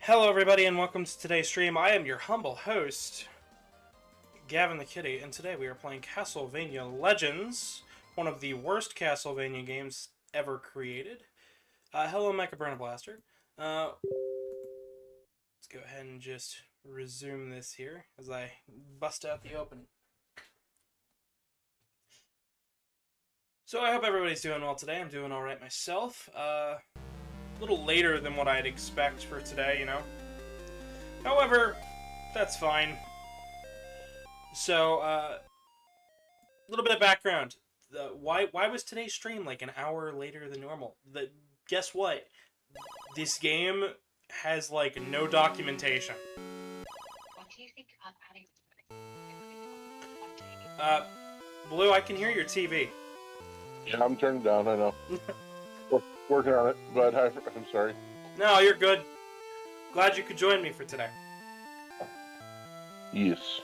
Hello everybody and welcome to today's stream. I am your humble host, Gavin the Kitty, and today we are playing Castlevania Legends, one of the worst Castlevania games ever created. Hello Mecha Burner Blaster. Let's go ahead and just resume this here as I bust out the opening. So I hope everybody's doing well today. I'm doing alright myself. A little later than what I'd expect for today, you know. However, that's fine. So, a little bit of background. Why was today's stream like an hour later than normal? Guess what? This game has like no documentation. What do you think about adding? Blue, I can hear your TV. Yeah, I'm turning down, I know. Working on it, but I'm sorry. No, you're good. Glad you could join me for today. Yes.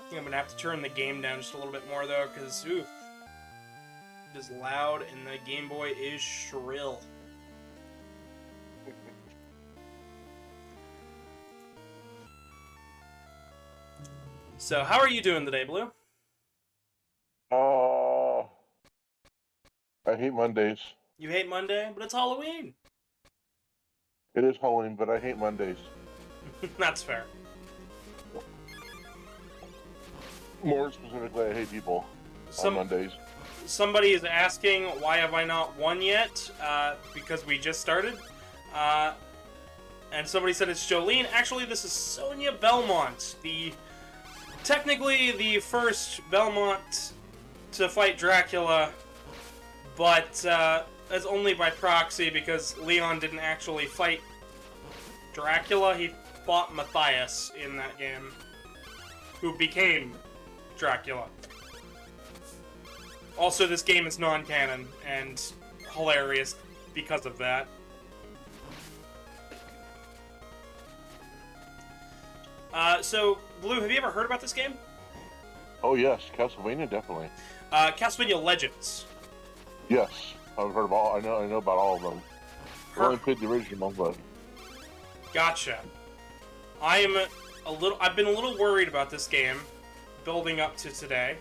I think I'm gonna have to turn the game down just a little bit more though, because it is loud and the Game Boy is shrill. So, how are you doing today, Blue? I hate Mondays. You hate Monday, but it's Halloween. It is Halloween, but I hate Mondays. That's fair. More specifically, I hate people on Mondays. Somebody is asking, why have I not won yet? Because we just started. And somebody said it's Jolene. Actually, this is Sonia Belmont. Technically the first Belmont to fight Dracula, but as only by proxy because Leon didn't actually fight Dracula. He fought Matthias in that game, who became Dracula. Also, this game is non-canon and hilarious because of that. So, Blue, have you ever heard about this game? Oh yes, Castlevania definitely. Castlevania Legends. Yes, I've heard of all. I know about all of them. I only played the original, but Gotcha. I've been a little worried about this game, building up to today.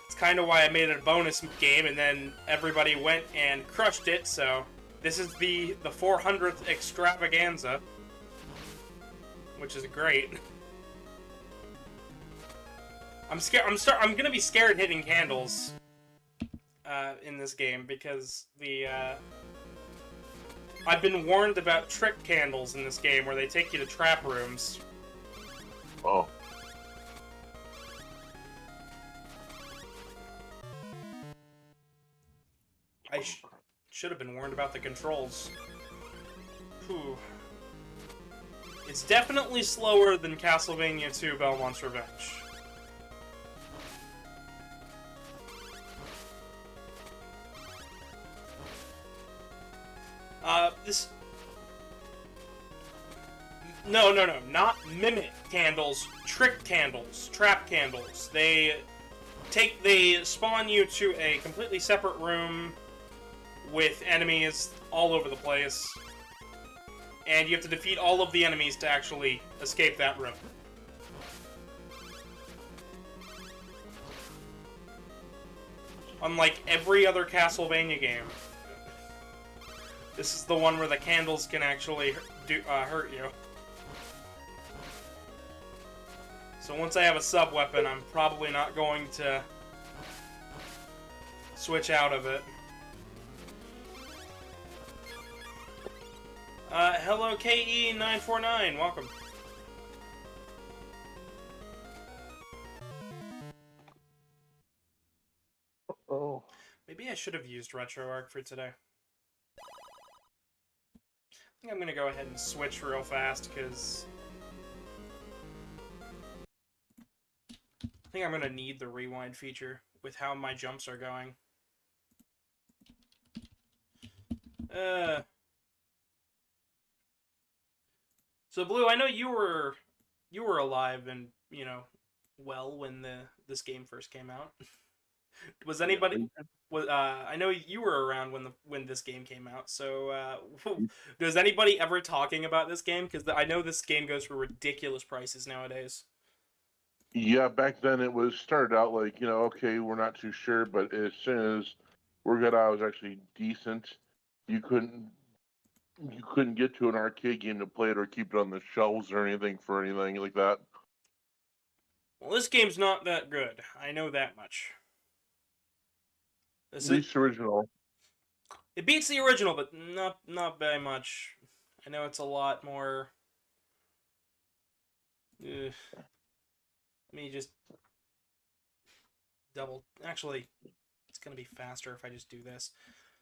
It's kind of why I made it a bonus game, and then everybody went and crushed it. So this is the 400th extravaganza, which is great. I'm scared. I'm gonna be scared hitting candles in this game because I've been warned about trick candles in this game where they take you to trap rooms. oh, I should have been warned about the controls. Whew. It's definitely slower than Castlevania 2 Belmont's Revenge. No, not mimic candles, trick candles, trap candles. They spawn you to a completely separate room with enemies all over the place, and you have to defeat all of the enemies to actually escape that room. Unlike every other Castlevania game, this is the one where the candles can actually hurt you. So once I have a sub-weapon, I'm probably not going to switch out of it. Hello KE949, welcome. oh. Maybe I should have used RetroArch for today. I think I'm gonna go ahead and switch real fast, because I think I'm gonna need the rewind feature with how my jumps are going. So Blue, I know you were alive and, you know, well when this game first came out. Was anybody I know you were around when this game came out. So, does anybody ever talking about this game? Because I know this game goes for ridiculous prices nowadays. Yeah, back then it was started out like, okay, we're not too sure, but as soon as word got out, it was actually decent. You couldn't get to an arcade game to play it or keep it on the shelves or anything for anything like that. Well, this game's not that good. I know that much. At least original. It beats the original, but not very much. I know it's a lot more. Let me just double. Actually, it's gonna be faster if I just do this.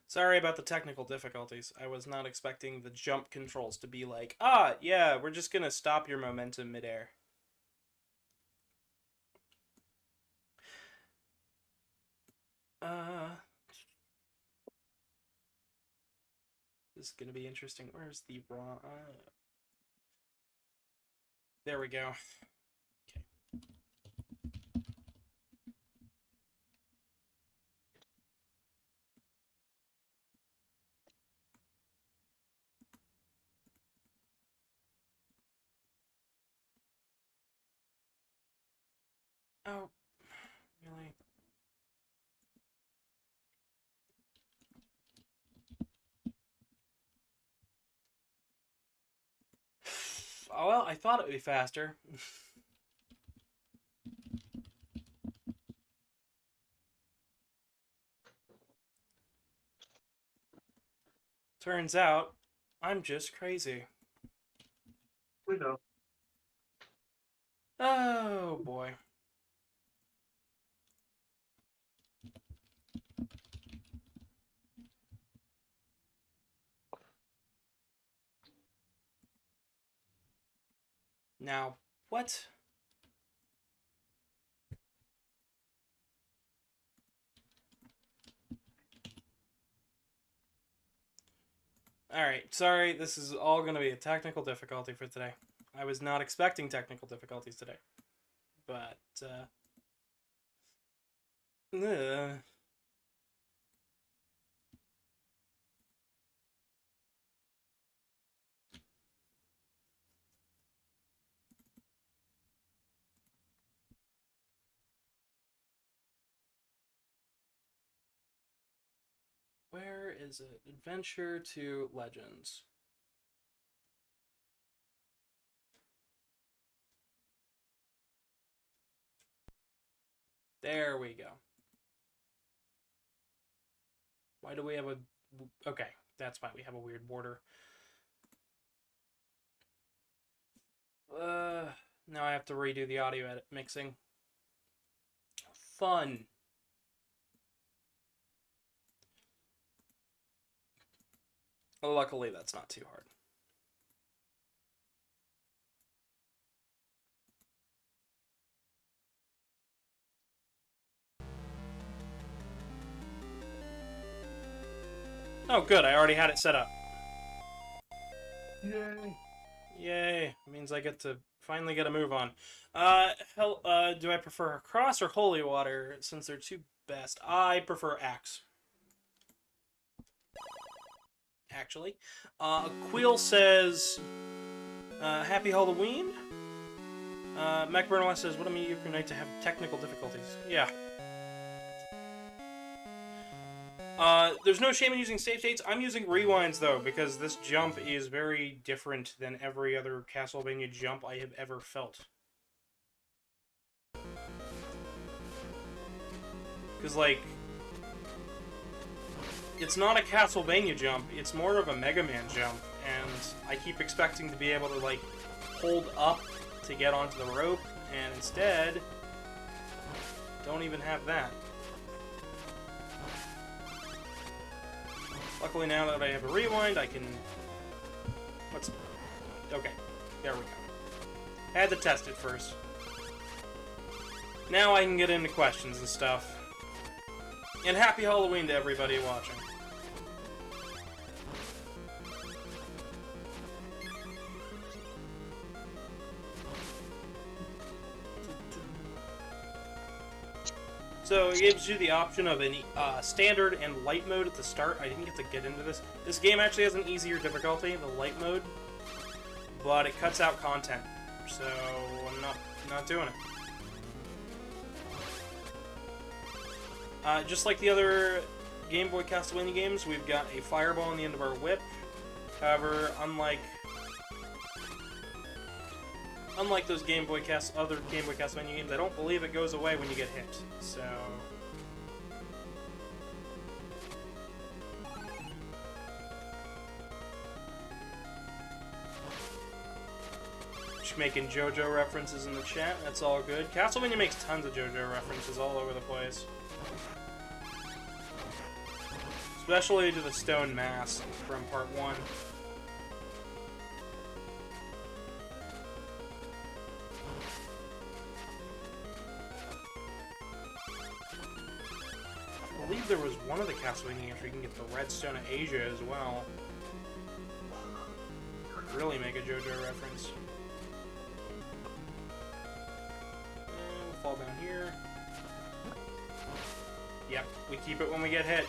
Sorry about the technical difficulties. I was not expecting the jump controls to be like, yeah, we're just gonna stop your momentum midair. This is gonna be interesting. Where's the raw? There we go. Okay. Oh, really? Oh, well, I thought it would be faster. Turns out, I'm just crazy. We know. Oh, boy. Now, what? Alright, sorry, this is all going to be a technical difficulty for today. I was not expecting technical difficulties today. But, where is it? Adventure to Legends. There we go. Why do we have a... Okay, that's why we have a weird border. Now I have to redo the audio edit mixing. Fun. Luckily, that's not too hard. Oh, good. I already had it set up. Yay. Yay. It means I get to finally get a move on. Do I prefer Cross or Holy Water, since they're two best? I prefer Axe. Actually. Quill says, Happy Halloween? Mac Burnwell says, what a mediocre night to have technical difficulties. Yeah. There's no shame in using save states. I'm using rewinds, though, because this jump is very different than every other Castlevania jump I have ever felt. Because, like, it's not a Castlevania jump, it's more of a Mega Man jump, and I keep expecting to be able to, like, hold up to get onto the rope, and instead, don't even have that. Luckily, now that I have a rewind, I can... Okay, there we go. Had to test it first. Now I can get into questions and stuff. And happy Halloween to everybody watching. So it gives you the option of any standard and light mode at the start. I didn't get to get into this. This game actually has an easier difficulty, the light mode, but it cuts out content, so I'm not doing it. Just like the other Game Boy Castlevania games, we've got a fireball on the end of our whip. However, unlike those other Game Boy Castlevania games, I don't believe it goes away when you get hit. So just making JoJo references in the chat. That's all good. Castlevania makes tons of JoJo references all over the place. Especially to the stone mask from part 1. I believe there was one of the Castlevania games where you can get the Red Stone of Asia as well. Really make a JoJo reference. And we'll fall down here. Yep, we keep it when we get hit.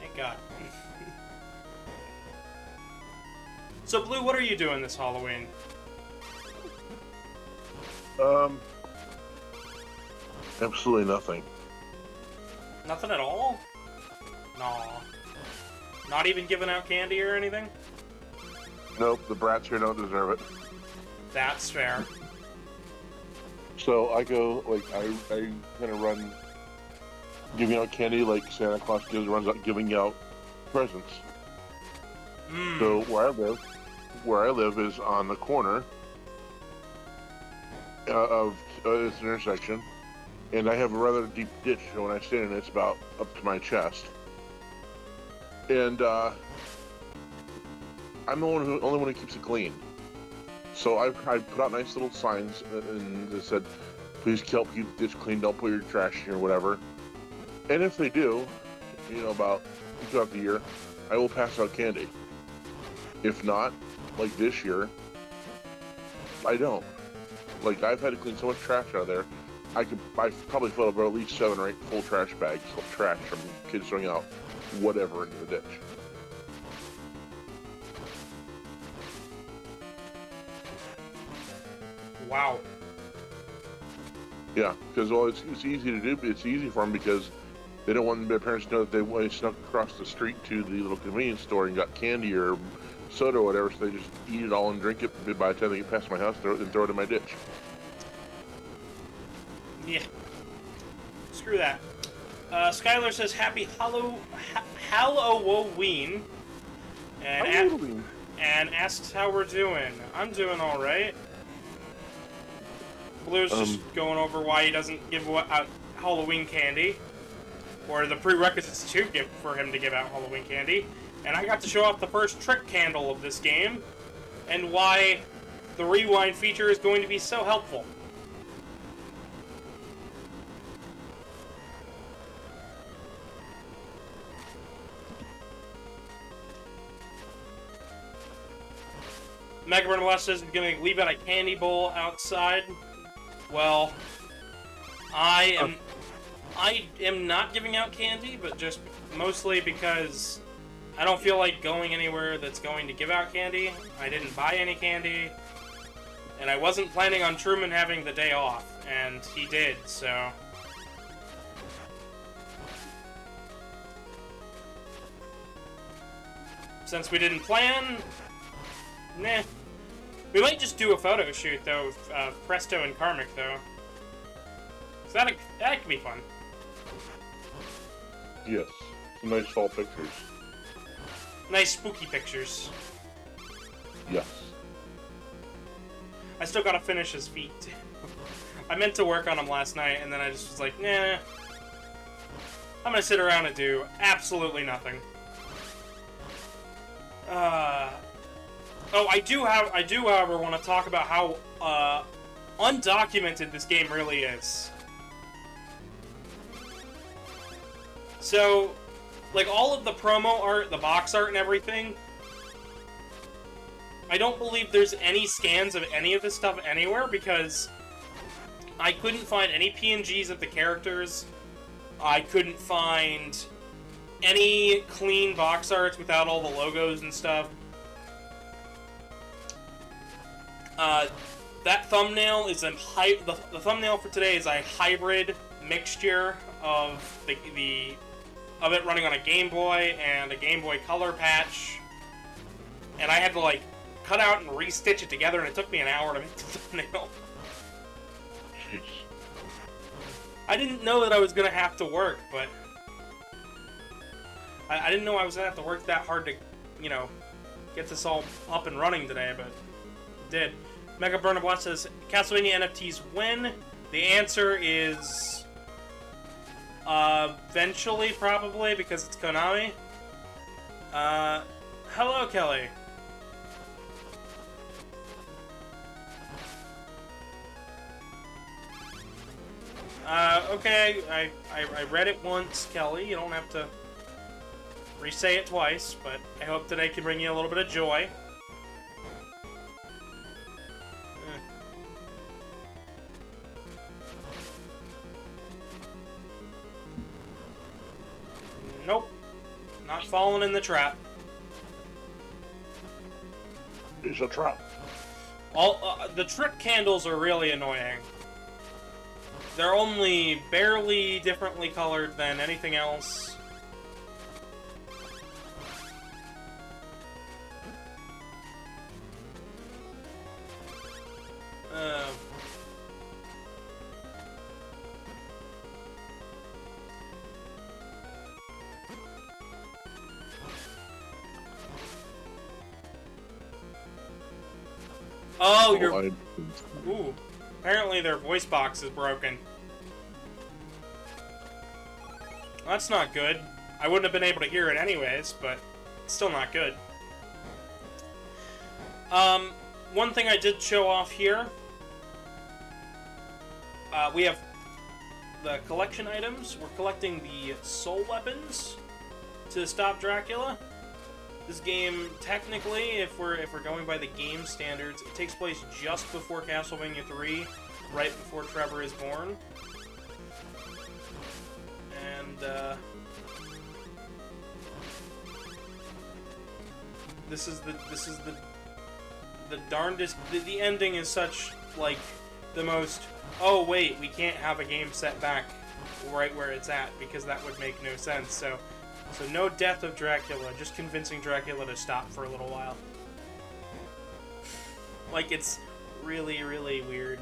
Thank God. So, Blue, what are you doing this Halloween? Absolutely nothing. Nothing at all? Nah. Not even giving out candy or anything? Nope, the brats here don't deserve it. That's fair. So I go, like, I kind of run giving out candy like Santa Claus runs out giving out presents. So where I live is on the corner of this intersection, and I have a rather deep ditch, so when I stand in it, it's about up to my chest. And I'm the only one who keeps it clean. So I put out nice little signs and that said, please keep the ditch clean, don't put your trash in or whatever. And if they do, about throughout the year, I will pass out candy. If not, like this year, I don't. Like, I've had to clean so much trash out of there, I probably fill up at least 7 or 8 full trash bags of trash from kids throwing out whatever into the ditch. Wow. Yeah, because it's easy to do. It's easy for them because they don't want their parents to know that they snuck across the street to the little convenience store and got candy or soda or whatever, so they just eat it all and drink it. By the time they get past my house, throw it in my ditch. Yeah. Screw that. Skylar says happy Halloween. And asks how we're doing. I'm doing alright. Blue's just going over why he doesn't give out Halloween candy. Or the prerequisites to give for him to give out Halloween candy. And I got to show off the first trick candle of this game. And why the rewind feature is going to be so helpful. Megaburn West says he's going to leave out a candy bowl outside. Well, I am not giving out candy, but just mostly because I don't feel like going anywhere that's going to give out candy. I didn't buy any candy, and I wasn't planning on Truman having the day off, and he did, so. Since we didn't plan, nah. We might just do a photo shoot, though, of Presto and Karmic, though. So that could be fun. Yes. Some nice fall pictures. Nice spooky pictures. Yes. I still gotta finish his feet. I meant to work on him last night, and then I just was like, nah. I'm gonna sit around and do absolutely nothing. Oh, I do, however, want to talk about how undocumented this game really is. So, like, all of the promo art, the box art and everything, I don't believe there's any scans of any of this stuff anywhere, because I couldn't find any PNGs of the characters. I couldn't find any clean box arts without all the logos and stuff. That thumbnail is the thumbnail for today is a hybrid mixture of of it running on a Game Boy and a Game Boy Color patch, and I had to like cut out and restitch it together, and it took me an hour to make the thumbnail. Jeez. I didn't know that I was gonna have to work, but I didn't know I was gonna have to work that hard to, you know, get this all up and running today, but it did. Mega Burner Blast says, Castlevania NFTs when? The answer is eventually, probably, because it's Konami. Hello, Kelly. Okay, I read it once, Kelly. You don't have to re-say it twice, but I hope today can bring you a little bit of joy. Nope. Not falling in the trap. It's a trap. The trip candles are really annoying. They're only barely differently colored than anything else. Oh, you're... Ooh. Apparently their voice box is broken. That's not good. I wouldn't have been able to hear it anyways, but it's still not good. One thing I did show off here. We have the collection items. We're collecting the soul weapons to stop Dracula. This game, technically, if we're going by the game standards, it takes place just before Castlevania 3, right before Trevor is born. And this is the darndest. The ending is such like the most. Oh wait, we can't have a game set back right where it's at because that would make no sense. So no death of Dracula, just convincing Dracula to stop for a little while. Like, it's really, really weird.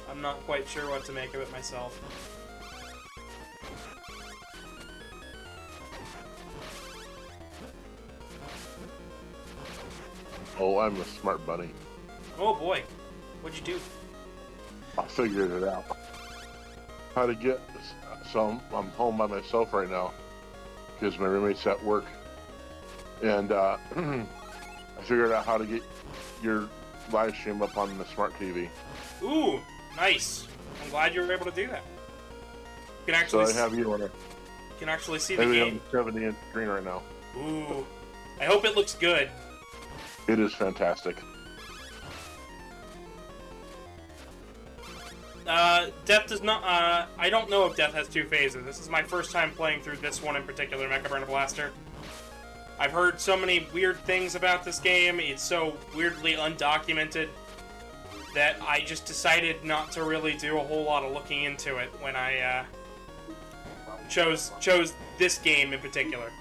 I'm not quite sure what to make of it myself. Oh, I'm a smart bunny. Oh boy, what'd you do? I figured it out. How to get... So I'm home by myself right now. Because my roommate's at work. And I figured out how to get your live stream up on the smart TV. Ooh, nice. I'm glad you were able to do that. You can actually so I have you on it. You can actually see the Maybe game. I'm 70-inch screen right now. Ooh. I hope it looks good. It is fantastic. Death does not, I don't know if Death has two phases. This is my first time playing through this one in particular, Mecha Burner Blaster. I've heard so many weird things about this game, it's so weirdly undocumented, that I just decided not to really do a whole lot of looking into it when I, chose this game in particular.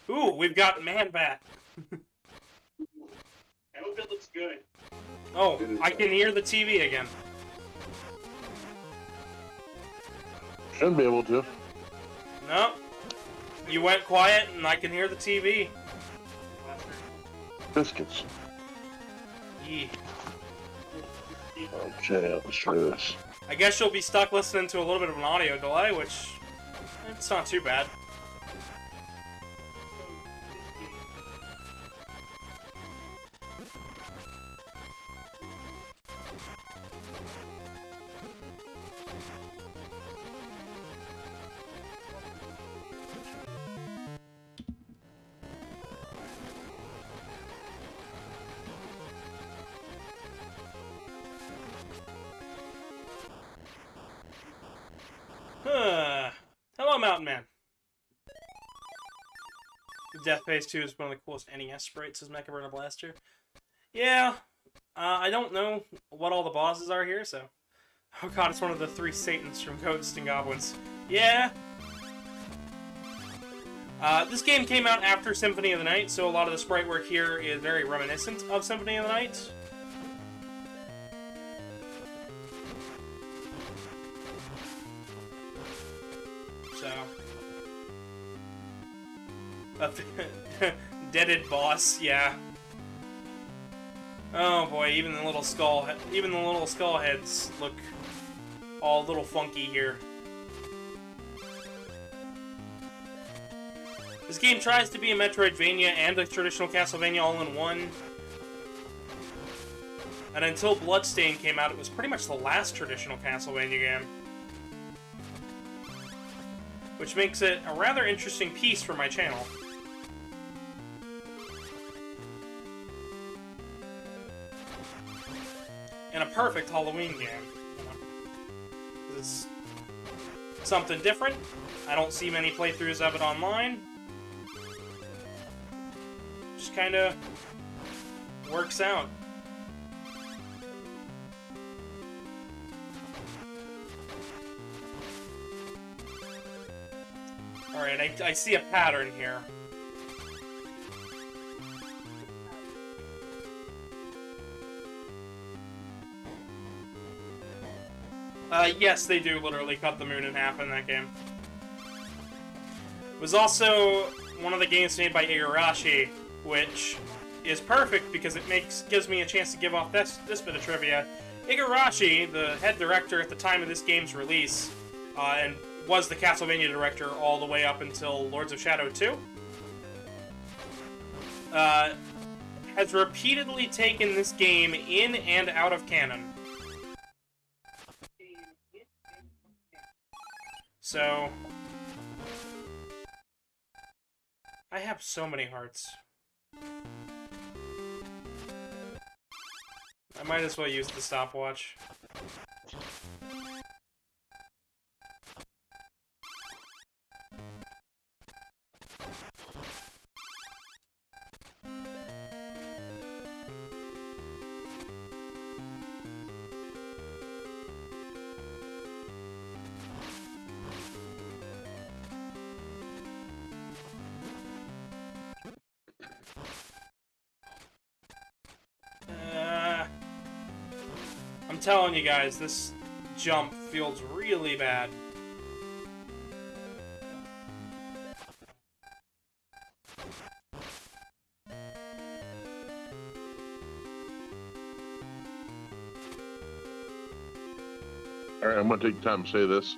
Ooh, we've got Man-Bat. I hope it looks good. Oh, I can hear the TV again. Shouldn't be able to. No. You went quiet and I can hear the TV. Biscuits. Yeah. Okay, let's try this. I guess you'll be stuck listening to a little bit of an audio delay, which... it's not too bad. Mountain Man. Death Phase 2 is one of the coolest NES sprites, says Mecha Burner Blaster. Yeah, I don't know what all the bosses are here, so... Oh god, it's one of the 3 Satans from Ghosts and Goblins. Yeah! This game came out after Symphony of the Night, so a lot of the sprite work here is very reminiscent of Symphony of the Night. So... Deaded boss, yeah. Oh boy, even the little skull heads look all a little funky here. This game tries to be a Metroidvania and a traditional Castlevania all in one. And until Bloodstained came out, it was pretty much the last traditional Castlevania game. Which makes it a rather interesting piece for my channel. And a perfect Halloween game. You know? It's something different. I don't see many playthroughs of it online. Just kind of works out. Alright, I see a pattern here. Yes, they do literally cut the moon in half in that game. It was also one of the games made by Igarashi, which is perfect because it gives me a chance to give off this bit of trivia. Igarashi, the head director at the time of this game's release, and was the Castlevania director all the way up until Lords of Shadow 2, has repeatedly taken this game in and out of canon. So, I have so many hearts. I might as well use the stopwatch. I'm telling you guys, this jump feels really bad. Alright, I'm going to take time to say this.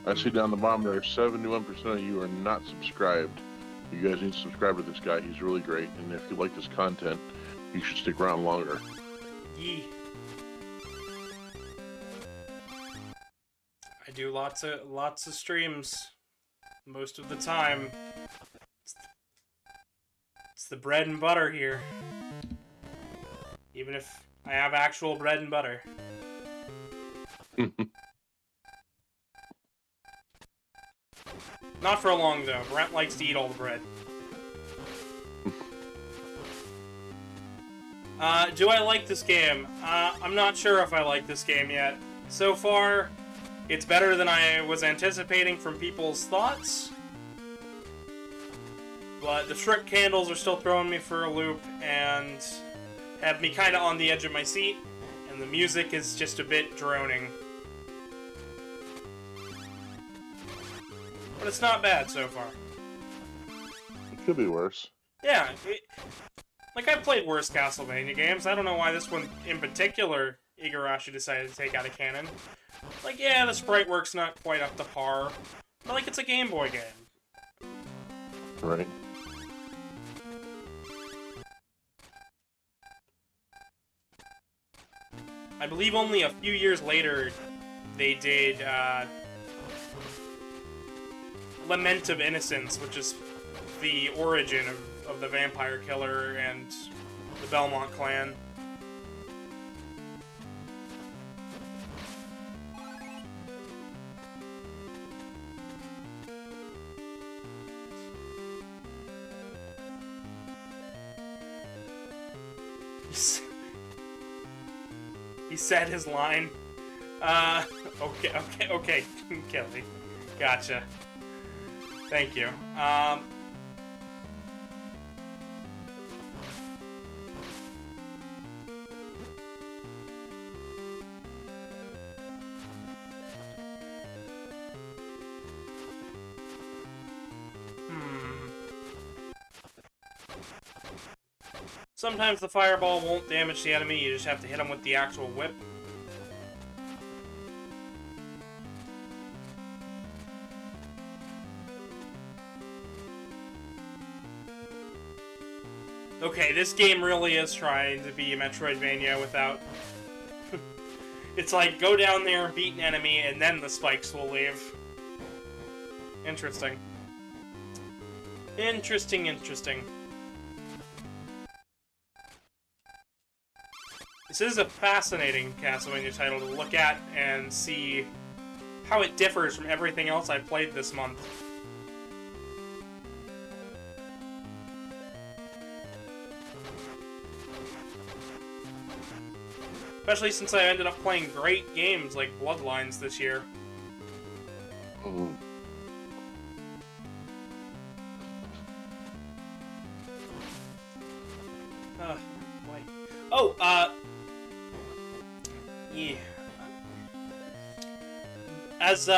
I see down the bottom there, 71% of you are not subscribed. You guys need to subscribe to this guy. He's really great. And if you like this content, you should stick around longer. Yee. I do lots of streams most of the time. It's the bread and butter here. Even if I have actual bread and butter. Not for long though. Brent likes to eat all the bread. Do I like this game? I'm not sure if I like this game yet. So far, it's better than I was anticipating from people's thoughts. But the shrimp candles are still throwing me for a loop and have me kind of on the edge of my seat. And the music is just a bit droning. But it's not bad so far. It could be worse. Yeah, like, I've played worse Castlevania games. I don't know why this one in particular Igarashi decided to take out of canon. Like, yeah, the sprite work's not quite up to par, but, like, it's a Game Boy game. Right. I believe only a few years later they did, Lament of Innocence, which is the origin of the vampire killer and the Belmont clan. He said his line. Okay, Kelly. Gotcha. Thank you. Sometimes the fireball won't damage the enemy, you just have to hit them with the actual whip. Okay, this game really is trying to be a Metroidvania without... It's like, go down there, beat an enemy, and then the spikes will leave. Interesting. Interesting. This is a fascinating Castlevania title to look at and see how it differs from everything else I've played this month. Especially since I ended up playing great games like Bloodlines this year. Mm. Boy. Oh, yeah. As,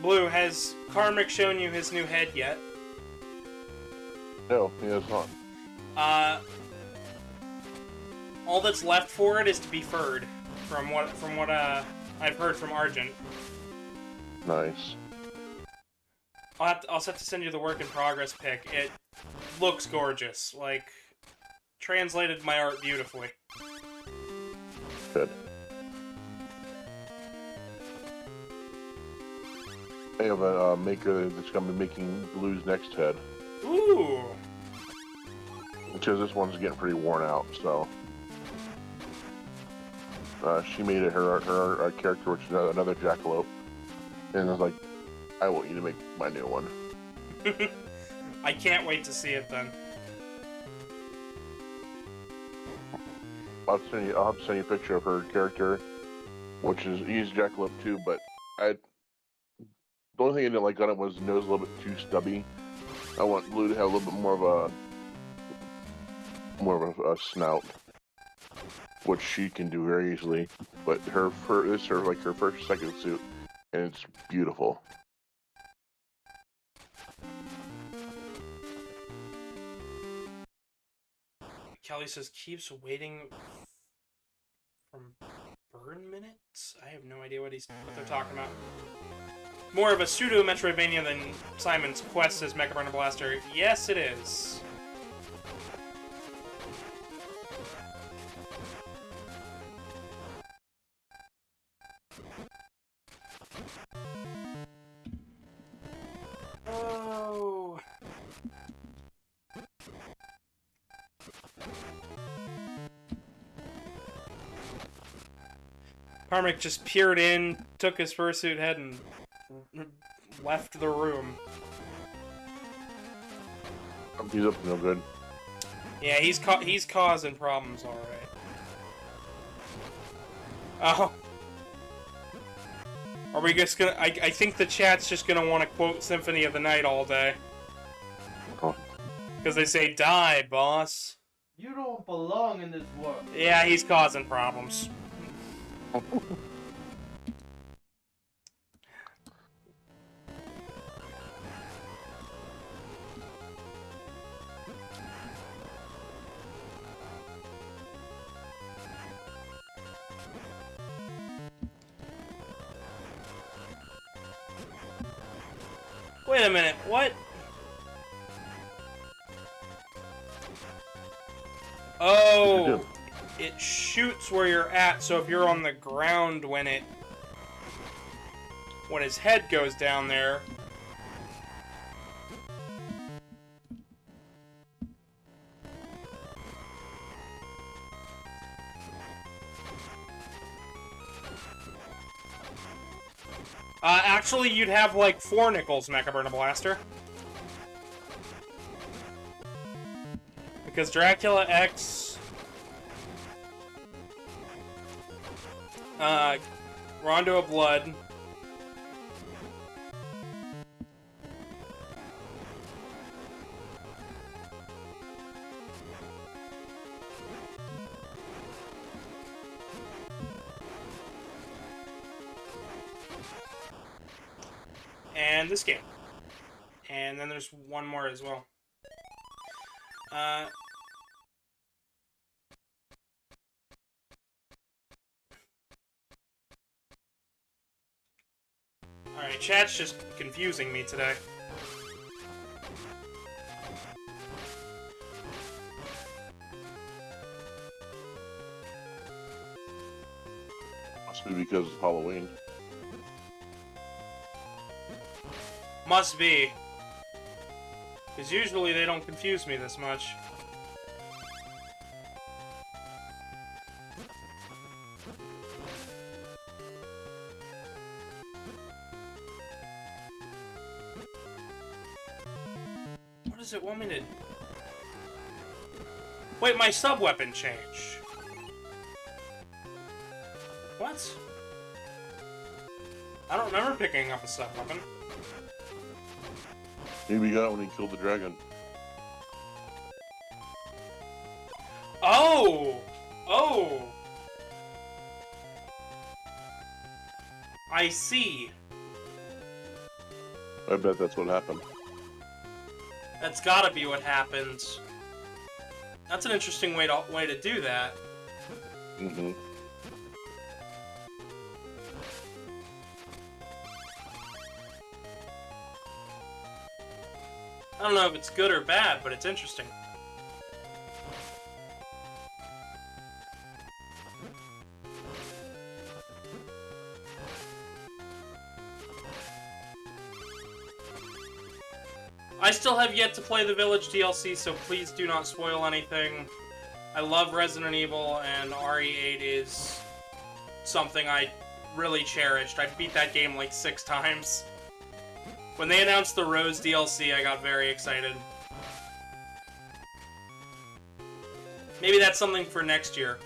Blue, has Karmic shown you his new head yet? No, he has not. All that's left for it is to be furred, from what I've heard from Argent. Nice. I'll have to send you the work in progress pic. It looks gorgeous. Like, translated my art beautifully. Good. I have a maker that's going to be making Blue's next head. Ooh! Because this one's getting pretty worn out, so... she made it her character, which is another jackalope. And I was like, I want you to make my new one. I can't wait to see it then. I'll have to send you a picture of her character, which is, he's jackalope too, but the only thing I didn't like on it was the nose a little bit too stubby. I want Blue to have a little bit more of a snout, which she can do very easily. But this is her first second suit, and it's beautiful. Kelly says keeps waiting from burn minutes? I have no idea what they're talking about. More of a pseudo Metroidvania than Simon's Quest, says Mecha Burner Blaster. Yes, it is. Oh. Karmic just peered in, took his fursuit head, and left the room. He's up to no good. Yeah, he's causing problems, all right. Oh. Are we just gonna... I think the chat's just gonna want to quote Symphony of the Night all day. Oh. Because they say, die, boss. You don't belong in this world. Yeah, he's causing problems. Wait a minute, what? Oh, it shoots where you're at, so if you're on the ground when his head goes down there. Actually, you'd have, like, 4 nickels, Mecha Burner Blaster. Because Dracula X Rondo of Blood. And this game. And then there's one more as well. Alright, chat's just confusing me today. Must be because it's Halloween. Must be. Because usually they don't confuse me this much. What does it want me to... Wait, my sub-weapon changed. What? I don't remember picking up a sub-weapon. Maybe you got it when he killed the dragon. Oh! Oh! I see. I bet that's what happened. That's gotta be what happened. That's an interesting way to do that. Mm-hmm. I don't know if it's good or bad, but it's interesting. I still have yet to play the Village DLC, so please do not spoil anything. I love Resident Evil, and RE8 is something I really cherished. I beat that game like 6 times. When they announced the Rose DLC, I got very excited. Maybe that's something for next year.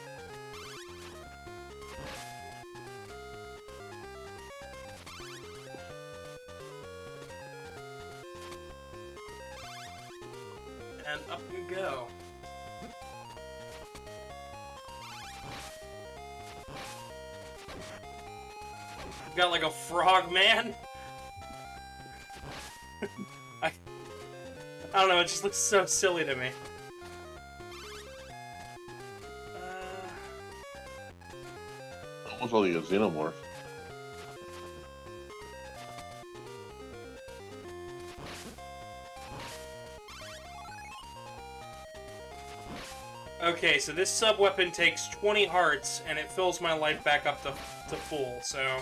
And up we go. We've got like a frog man. I don't know, it just looks so silly to me. Almost like a xenomorph. Okay, so this sub-weapon takes 20 hearts, and it fills my life back up to full, so...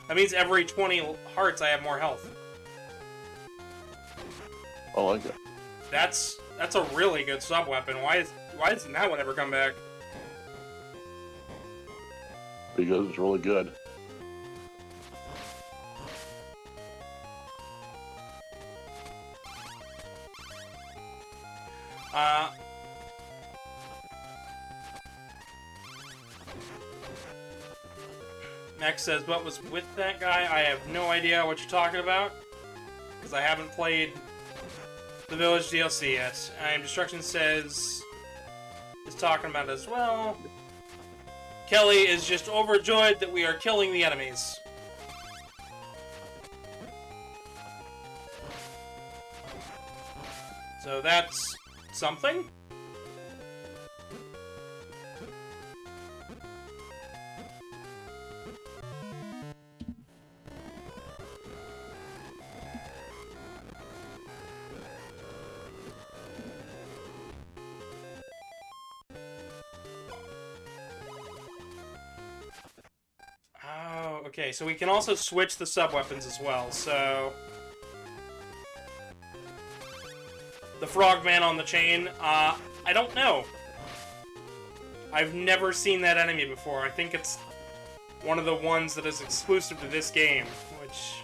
That means every 20 hearts I have more health. I like it. That's a really good sub-weapon. Why doesn't that one ever come back? Because it's really good. Max says, what was with that guy? I have no idea what you're talking about, because I haven't played the Village DLC yet. Destruction says, is talking about it as well. Kelly is just overjoyed that we are killing the enemies. So that's something. Oh, okay, so we can also switch the sub-weapons as well, so... The frogman on the chain, I don't know. I've never seen that enemy before. I think it's one of the ones that is exclusive to this game, which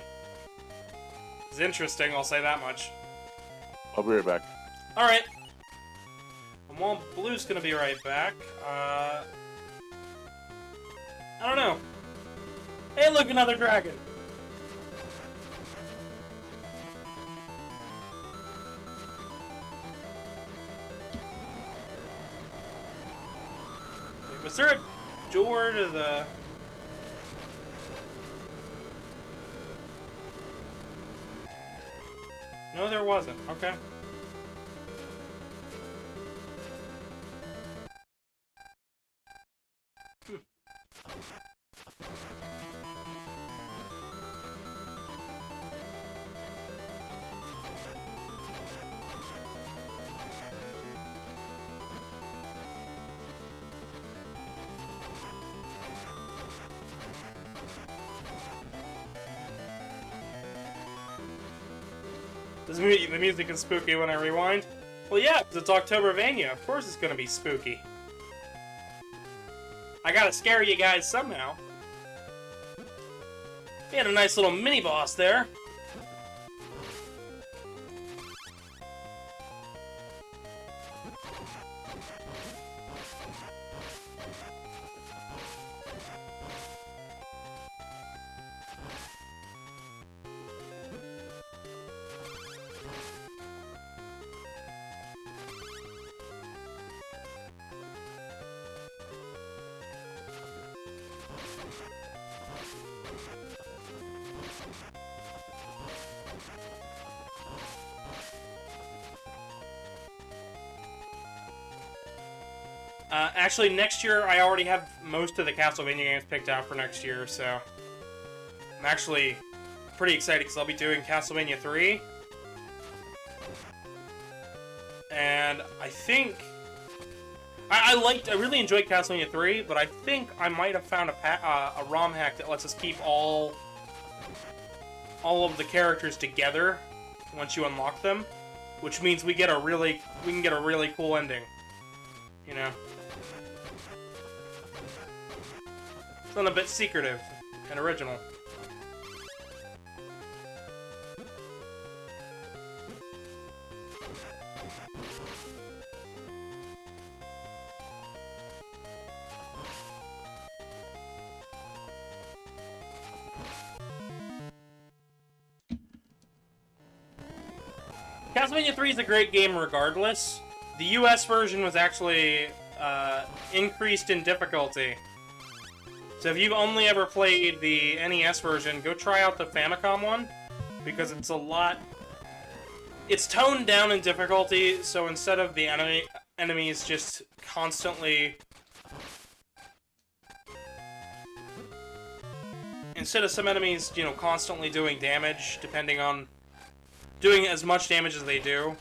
is interesting, I'll say that much. I'll be right back. Alright. And while Blue's gonna be right back, I don't know. Hey, look, another dragon. Wait, was there a door to the... No, there wasn't. Okay. The music is spooky when I rewind. Well, yeah, it's Octobervania. Of course it's gonna be spooky. I gotta scare you guys somehow. We had a nice little mini-boss there. Actually, next year I already have most of the Castlevania games picked out for next year, so I'm actually pretty excited because I'll be doing Castlevania 3, and I think I really enjoyed Castlevania 3, but I think I might have found a ROM hack that lets us keep all of the characters together once you unlock them, which means we can get a really cool ending, you know. Something a bit secretive and original. Castlevania 3 is a great game regardless. The US version was actually increased in difficulty. So if you've only ever played the NES version, go try out the Famicom one, because it's a lot... It's toned down in difficulty, so instead of the enemies just constantly... Instead of some enemies, you know, constantly doing damage, depending on... doing as much damage as they do,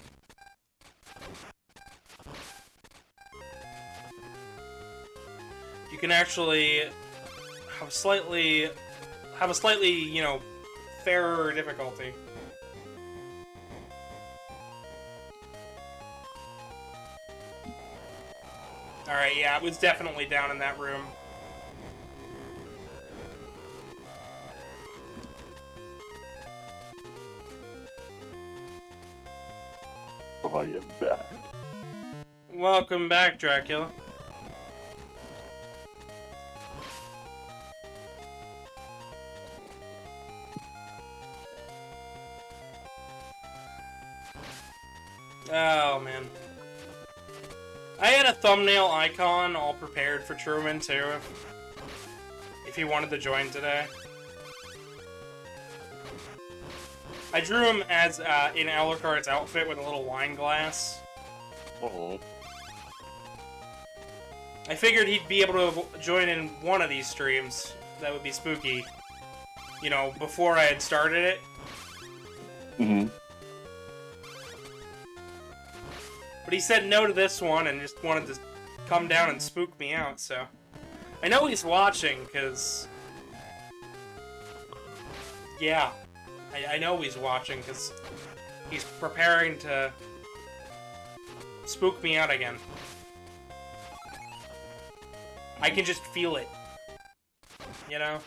you can actually have a slightly, you know, fairer difficulty. Alright, yeah, it was definitely down in that room. I am back. Welcome back, Dracula. Oh, man. I had a thumbnail icon all prepared for Truman, too, if he wanted to join today. I drew him as in Alucard's outfit with a little wine glass. Oh. I figured he'd be able to join in one of these streams. That would be spooky. You know, before I had started it. Mm-hmm. But he said no to this one and just wanted to come down and spook me out, so... I know he's watching, because... Yeah. I know he's watching, because he's preparing to spook me out again. I can just feel it. You know?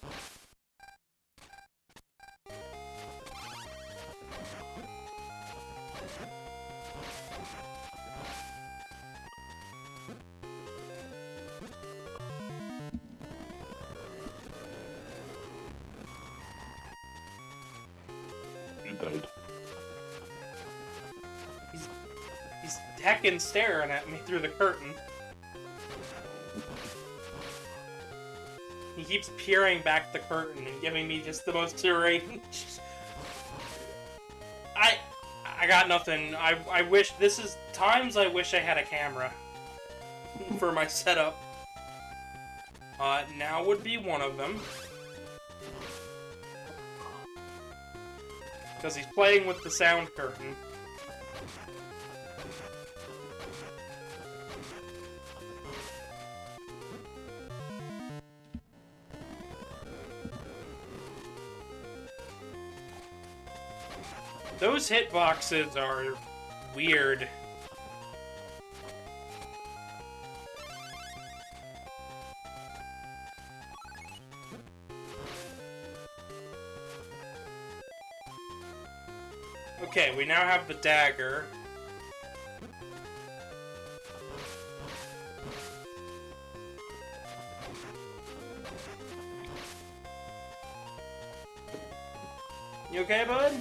heckin' staring at me through the curtain. He keeps peering back the curtain and giving me just the most deranged... I got nothing. I wish... This is times I wish I had a camera for my setup. Now would be one of them. Because he's playing with the sound curtain. Those hitboxes are weird. Okay, we now have the dagger. You okay, bud?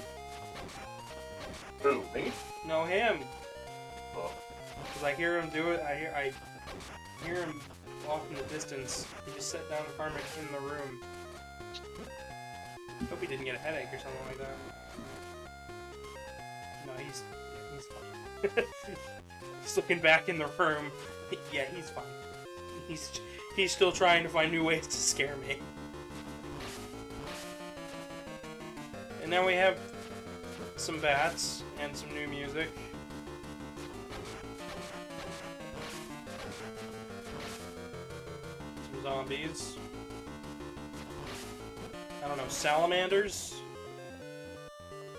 Who, me? No, him. Oh. Because I hear him do it. I hear him off in the distance. He just sat down in front of me in the room. Hope he didn't get a headache or something like that. No, he's fine. He's looking back in the room. Yeah, he's fine. He's still trying to find new ways to scare me. And now we have some bats and some new music. Some zombies. I don't know, salamanders?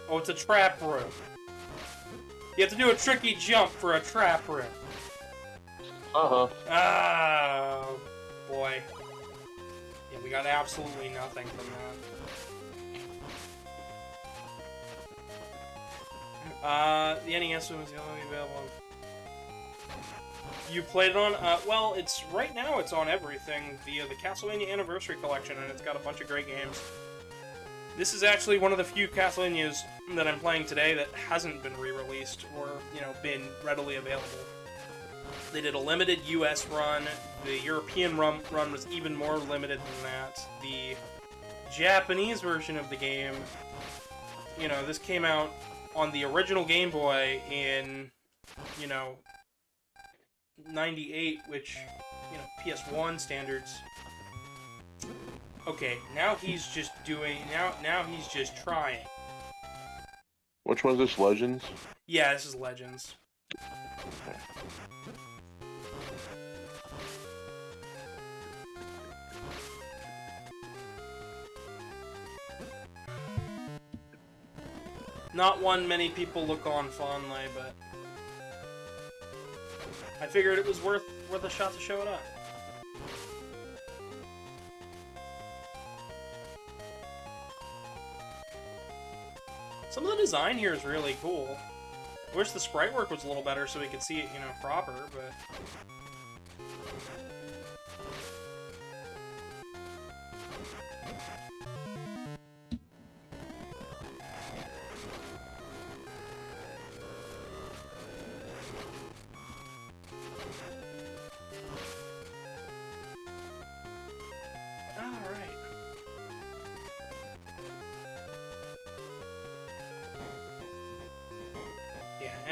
Oh, it's a trap room. You have to do a tricky jump for a trap room. Uh-huh. Oh, boy. Yeah, we got absolutely nothing from that. The NES one was the only available. You played it on? Well, it's right now it's on everything via the Castlevania Anniversary Collection, and it's got a bunch of great games. This is actually one of the few Castlevanias that I'm playing today that hasn't been re-released or, you know, been readily available. They did a limited US run. The European run was even more limited than that. The Japanese version of the game, you know, this came out on the original Game Boy in, you know, 98, which, you know, PS1 standards. Okay, now he's just doing, now he's just trying. Which one's this, Legends? Yeah, this is Legends. Not one many people look on fondly, but I figured it was worth a shot to show it up. Some of the design here is really cool. I wish the sprite work was a little better so we could see it, you know, proper, but...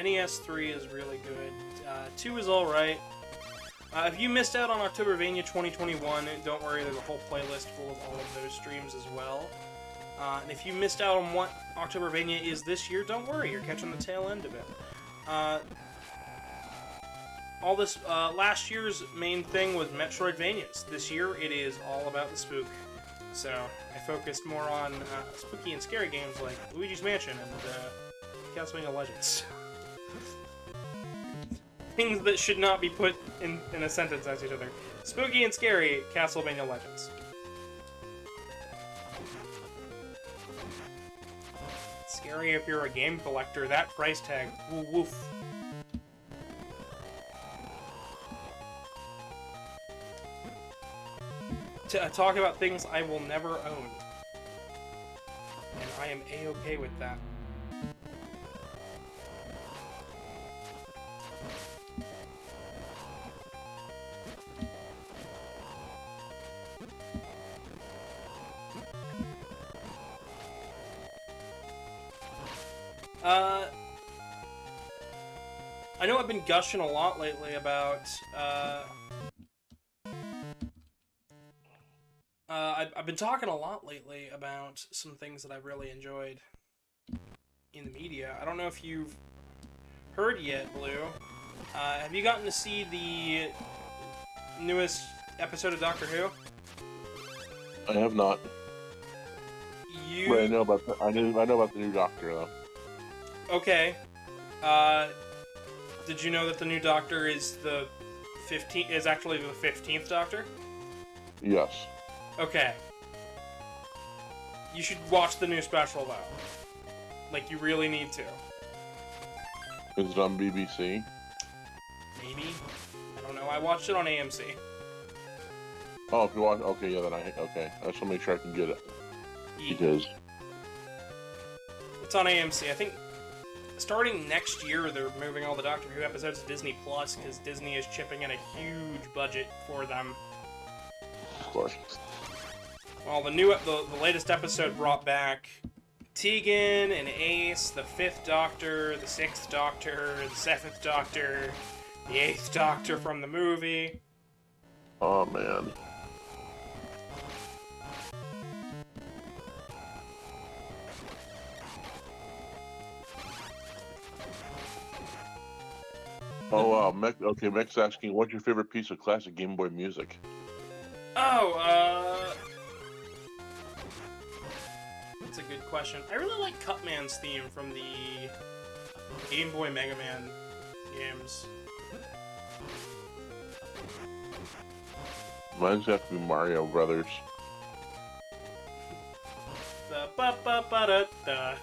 NES 3 is really good. 2 is alright. If you missed out on Octobervania 2021, don't worry, there's a whole playlist full of all of those streams as well. And if you missed out on what Octobervania is this year, don't worry, you're catching the tail end of it. All this, last year's main thing was Metroidvanias. This year, it is all about the spook. So, I focused more on spooky and scary games like Luigi's Mansion and Castlevania Legends. Things that should not be put in a sentence next to each other. Spooky and scary, Castlevania Legends. Scary if you're a game collector. That price tag. Woo woof. To talk about things I will never own. And I am a-okay with that. I know I've been gushing a lot lately about, I've been talking a lot lately about some things that I've really enjoyed in the media. I don't know if you've heard yet, Blue. Have you gotten to see the newest episode of Doctor Who? I have not. But I know about the new Doctor though. Okay. Did you know that the new Doctor is actually the 15th Doctor? Yes. Okay. You should watch the new special, though. Like, you really need to. Is it on BBC? Maybe? I don't know. I watched it on AMC. Oh, if you watch, okay, yeah, then okay. I just want to make sure I can get it. Because it's on AMC. I think starting next year, they're moving all the Doctor Who episodes to Disney Plus because Disney is chipping in a huge budget for them. Of course. Well, the latest episode brought back Tegan and Ace, the 5th Doctor, the 6th Doctor, the 7th Doctor, the 8th Doctor from the movie. Oh man. Oh wow, Mech's asking, what's your favorite piece of classic Game Boy music? Oh, that's a good question. I really like Cutman's theme from the Game Boy Mega Man games. Mine's have to be Mario Brothers. The ba-ba-ba-da-da.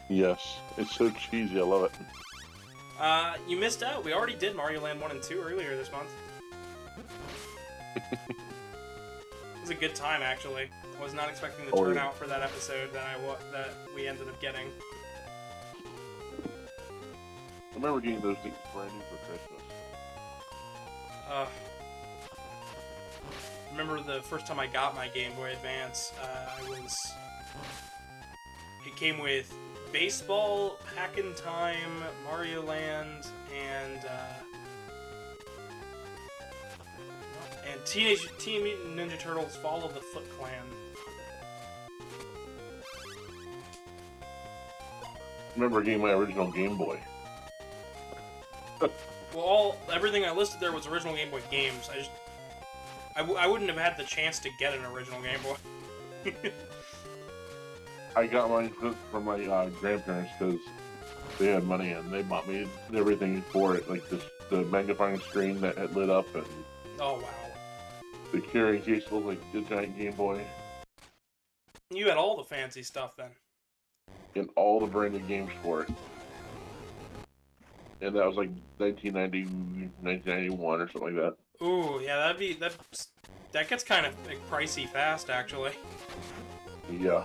Yes, it's so cheesy, I love it. You missed out. We already did Mario Land 1 and 2 earlier this month. It was a good time, actually. I was not expecting the turnout for that episode that we ended up getting. I remember getting those things brand new for Christmas. Remember the first time I got my Game Boy Advance, it came with Baseball, Hack-in-Time, Mario Land, and Teenage Mutant Ninja Turtles Fall of the Foot Clan. I remember getting my original Game Boy. Well, everything I listed there was original Game Boy games. I wouldn't have had the chance to get an original Game Boy. I got mine from my grandparents because they had money and they bought me everything for it, like the magnifying screen that had lit up and Oh, wow. the carrying case looked like the giant Game Boy. You had all the fancy stuff then. And all the brand new games for it. And that was like 1991 or something like that. Ooh, yeah, that gets kind of like, pricey fast, actually. Yeah.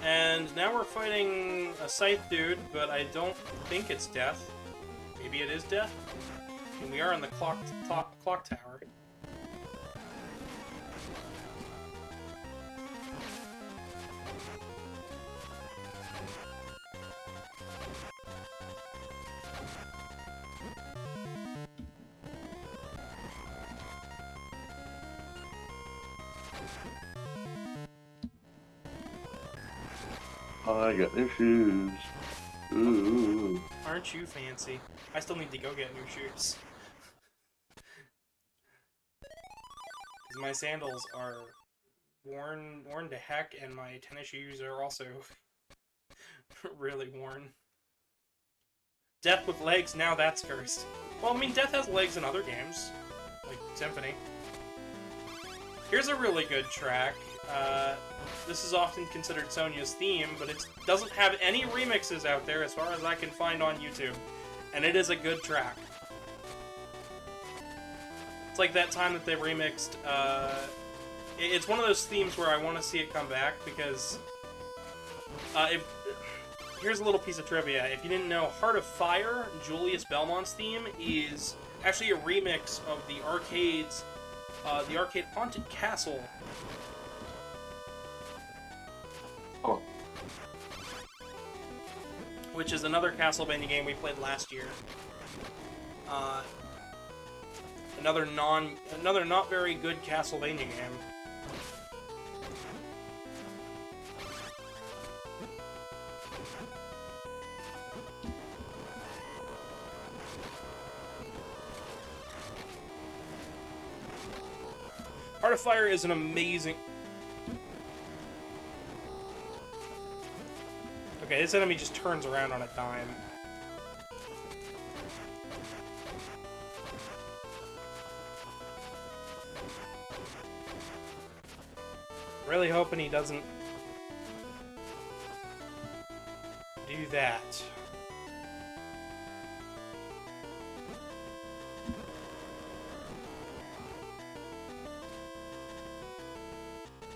And now we're fighting a Scythe dude, but I don't think it's Death. Maybe it is Death? And we are in the clock tower. I got new shoes. Ooh. Aren't you fancy? I still need to go get new shoes. Because my sandals are worn to heck, and my tennis shoes are also really worn. Death with legs, now that's cursed. Well, I mean, Death has legs in other games, like Symphony. Here's a really good track. This is often considered Sonia's theme, but it doesn't have any remixes out there as far as I can find on YouTube. And it is a good track. It's like that time that they remixed, it's one of those themes where I want to see it come back, because here's a little piece of trivia. If you didn't know, Heart of Fire, Julius Belmont's theme, is actually a remix of the arcade Haunted Castle which is another Castlevania game we played last year. Another not very good Castlevania game. Heart of Fire is an amazing... Okay, this enemy just turns around on a dime. Really hoping he doesn't do that.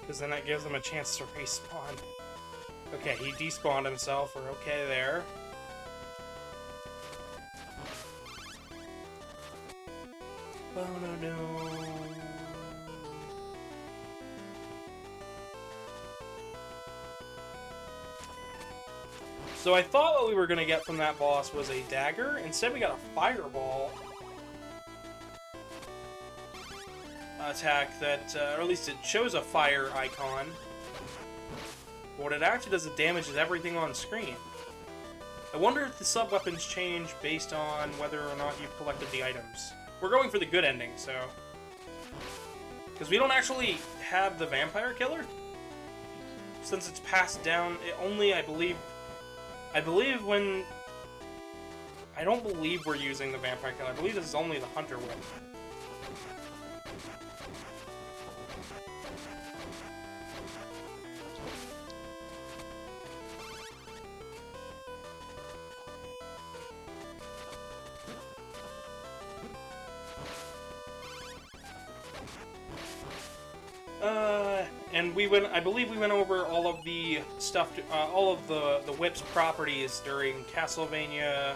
Because then that gives him a chance to respawn. Okay, he despawned himself. We're okay there. Oh, no. So I thought what we were going to get from that boss was a dagger. Instead, we got a fireball attack that, or at least it shows a fire icon. But what it actually does, it damages everything on screen. I wonder if the sub-weapons change based on whether or not you've collected the items. We're going for the good ending, so... Because we don't actually have the vampire killer. Since it's passed down, it only, I believe when... I don't believe we're using the vampire killer. I believe this is only the hunter whip. And we went. I believe we went over all of the stuff, all of the whip's properties during Castlevania,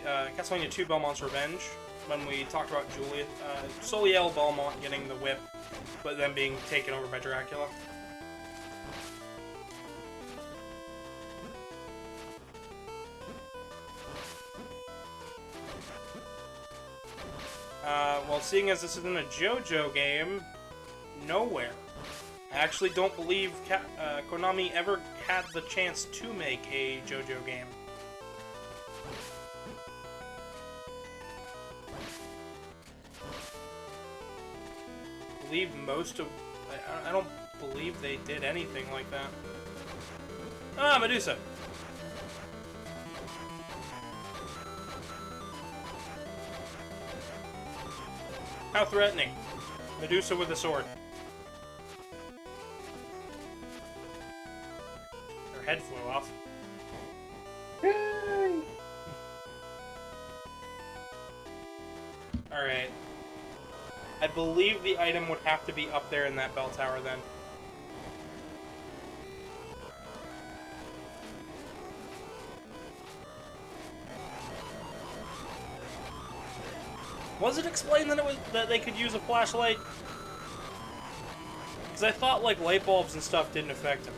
Castlevania 2: Belmont's Revenge, when we talked about Soliel Belmont getting the whip, but then being taken over by Dracula. Well, seeing as this isn't a JoJo game, nowhere. I actually don't believe Konami ever had the chance to make a JoJo game. I believe most of... I don't believe they did anything like that. Ah, Medusa! How threatening. Medusa with a sword. Her head flew off. Yay! Alright. I believe the item would have to be up there in that bell tower then. Was it explained that they could use a flashlight? Because I thought like light bulbs and stuff didn't affect him.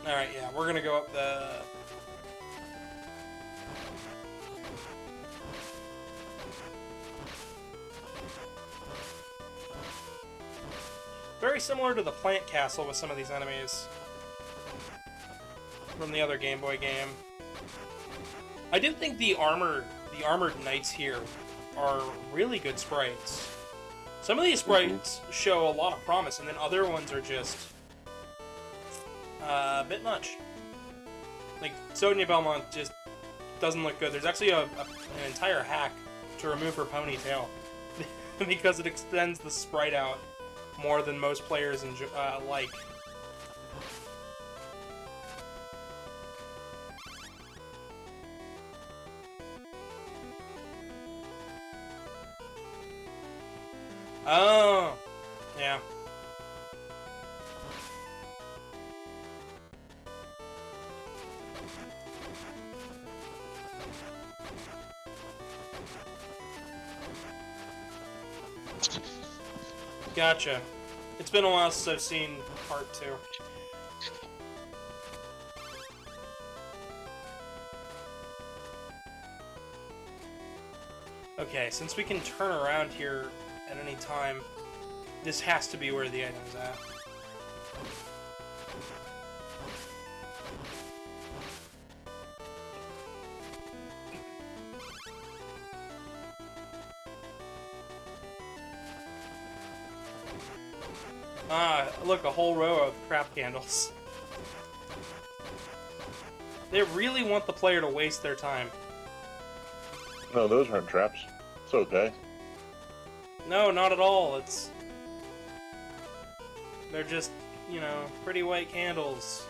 Alright, yeah, we're gonna go up the... Very similar to the plant castle with some of these enemies from the other Game Boy game. I do think the armored knights here are really good sprites. Some of these sprites show a lot of promise, and then other ones are just a bit much. Like, Sonia Belmont just doesn't look good. There's actually an entire hack to remove her ponytail because it extends the sprite out more than most players like. Oh, yeah. Gotcha. It's been a while since I've seen part 2. Okay, since we can turn around here at any time, this has to be where the item's at. Ah, look, a whole row of crap candles. They really want the player to waste their time. No, those aren't traps. It's okay. No, not at all. They're just, you know, pretty white candles.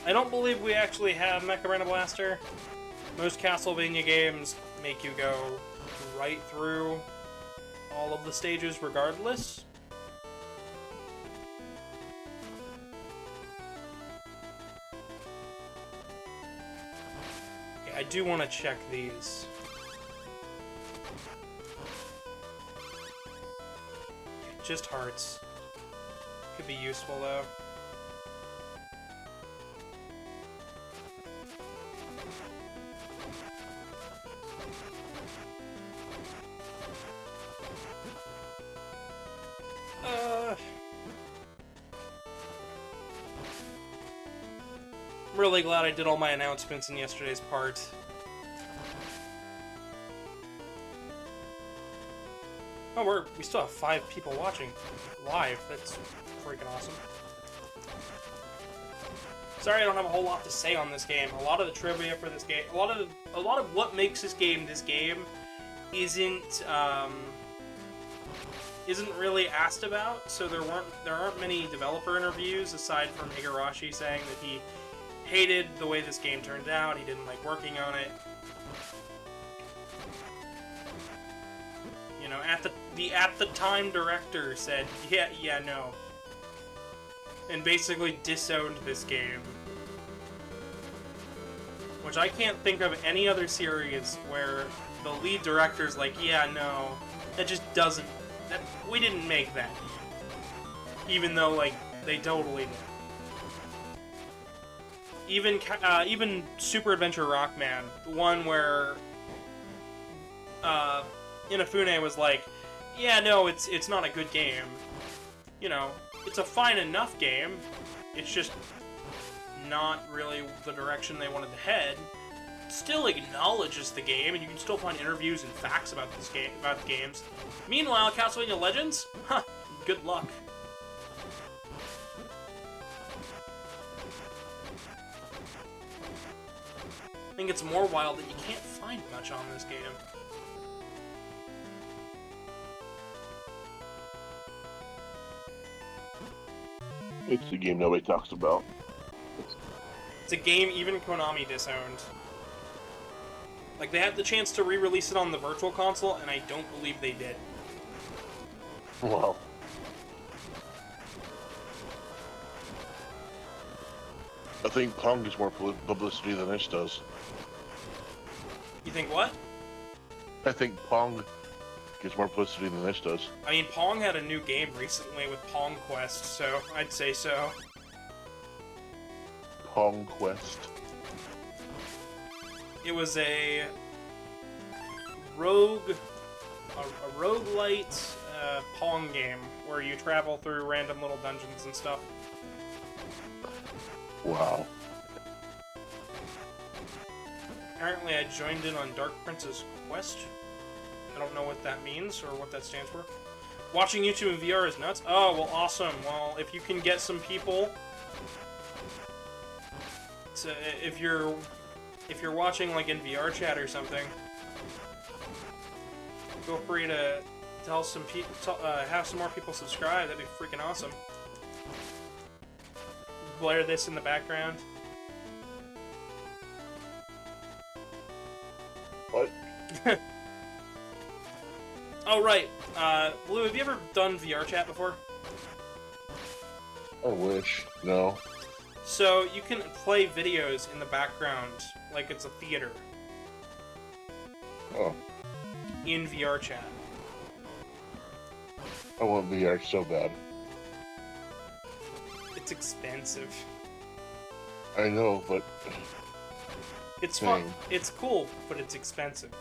I don't believe we actually have Mecha Blaster. Most Castlevania games make you go right through all of the stages regardless. Okay, I do want to check these. Just hearts. Could be useful though. I'm really glad I did all my announcements in yesterday's part. Oh, we still have 5 people watching live. That's freaking awesome. Sorry I don't have a whole lot to say on this game. A lot of the trivia for this game, a lot of what makes this game isn't really asked about. So there aren't many developer interviews aside from Igarashi saying that he hated the way this game turned out. He didn't like working on it. You know, at the time director said, yeah, no. And basically disowned this game. Which I can't think of any other series where the lead director's like, yeah, no, that just doesn't, we didn't make that. Even though, like, they totally did. Even Super Adventure Rockman, the one where Inafune was like, yeah, no, it's not a good game. You know, it's a fine enough game. It's just not really the direction they wanted to head. Still acknowledges the game, and you can still find interviews and facts about this game, about the games. Meanwhile, Castlevania Legends, huh? Good luck. I think it's more wild that you can't find much on this game. It's the game nobody talks about. It's a game even Konami disowned. Like, they had the chance to re-release it on the Virtual Console, and I don't believe they did. Wow. I think Pong gets more publicity than this does. You think what? I think Pong gets more publicity than this does. I mean, Pong had a new game recently with Pong Quest, so I'd say so. Pong Quest. It was a roguelite Pong game where you travel through random little dungeons and stuff. Wow. Apparently I joined in on Dark Prince's Quest. I don't know what that means or what that stands for. Watching YouTube in VR is nuts? Oh, well, awesome. Well, if you can get some people to, if you're watching like in VR chat or something, feel free to tell some people, have some more people subscribe. That'd be freaking awesome. blare this in the background? What? Oh, right. Blue, have you ever done VR chat before? I wish. No. So, you can play videos in the background like it's a theater Oh, in VR chat. I want VR so bad. It's expensive. I know, but It's fun. Dang. It's cool, but it's expensive.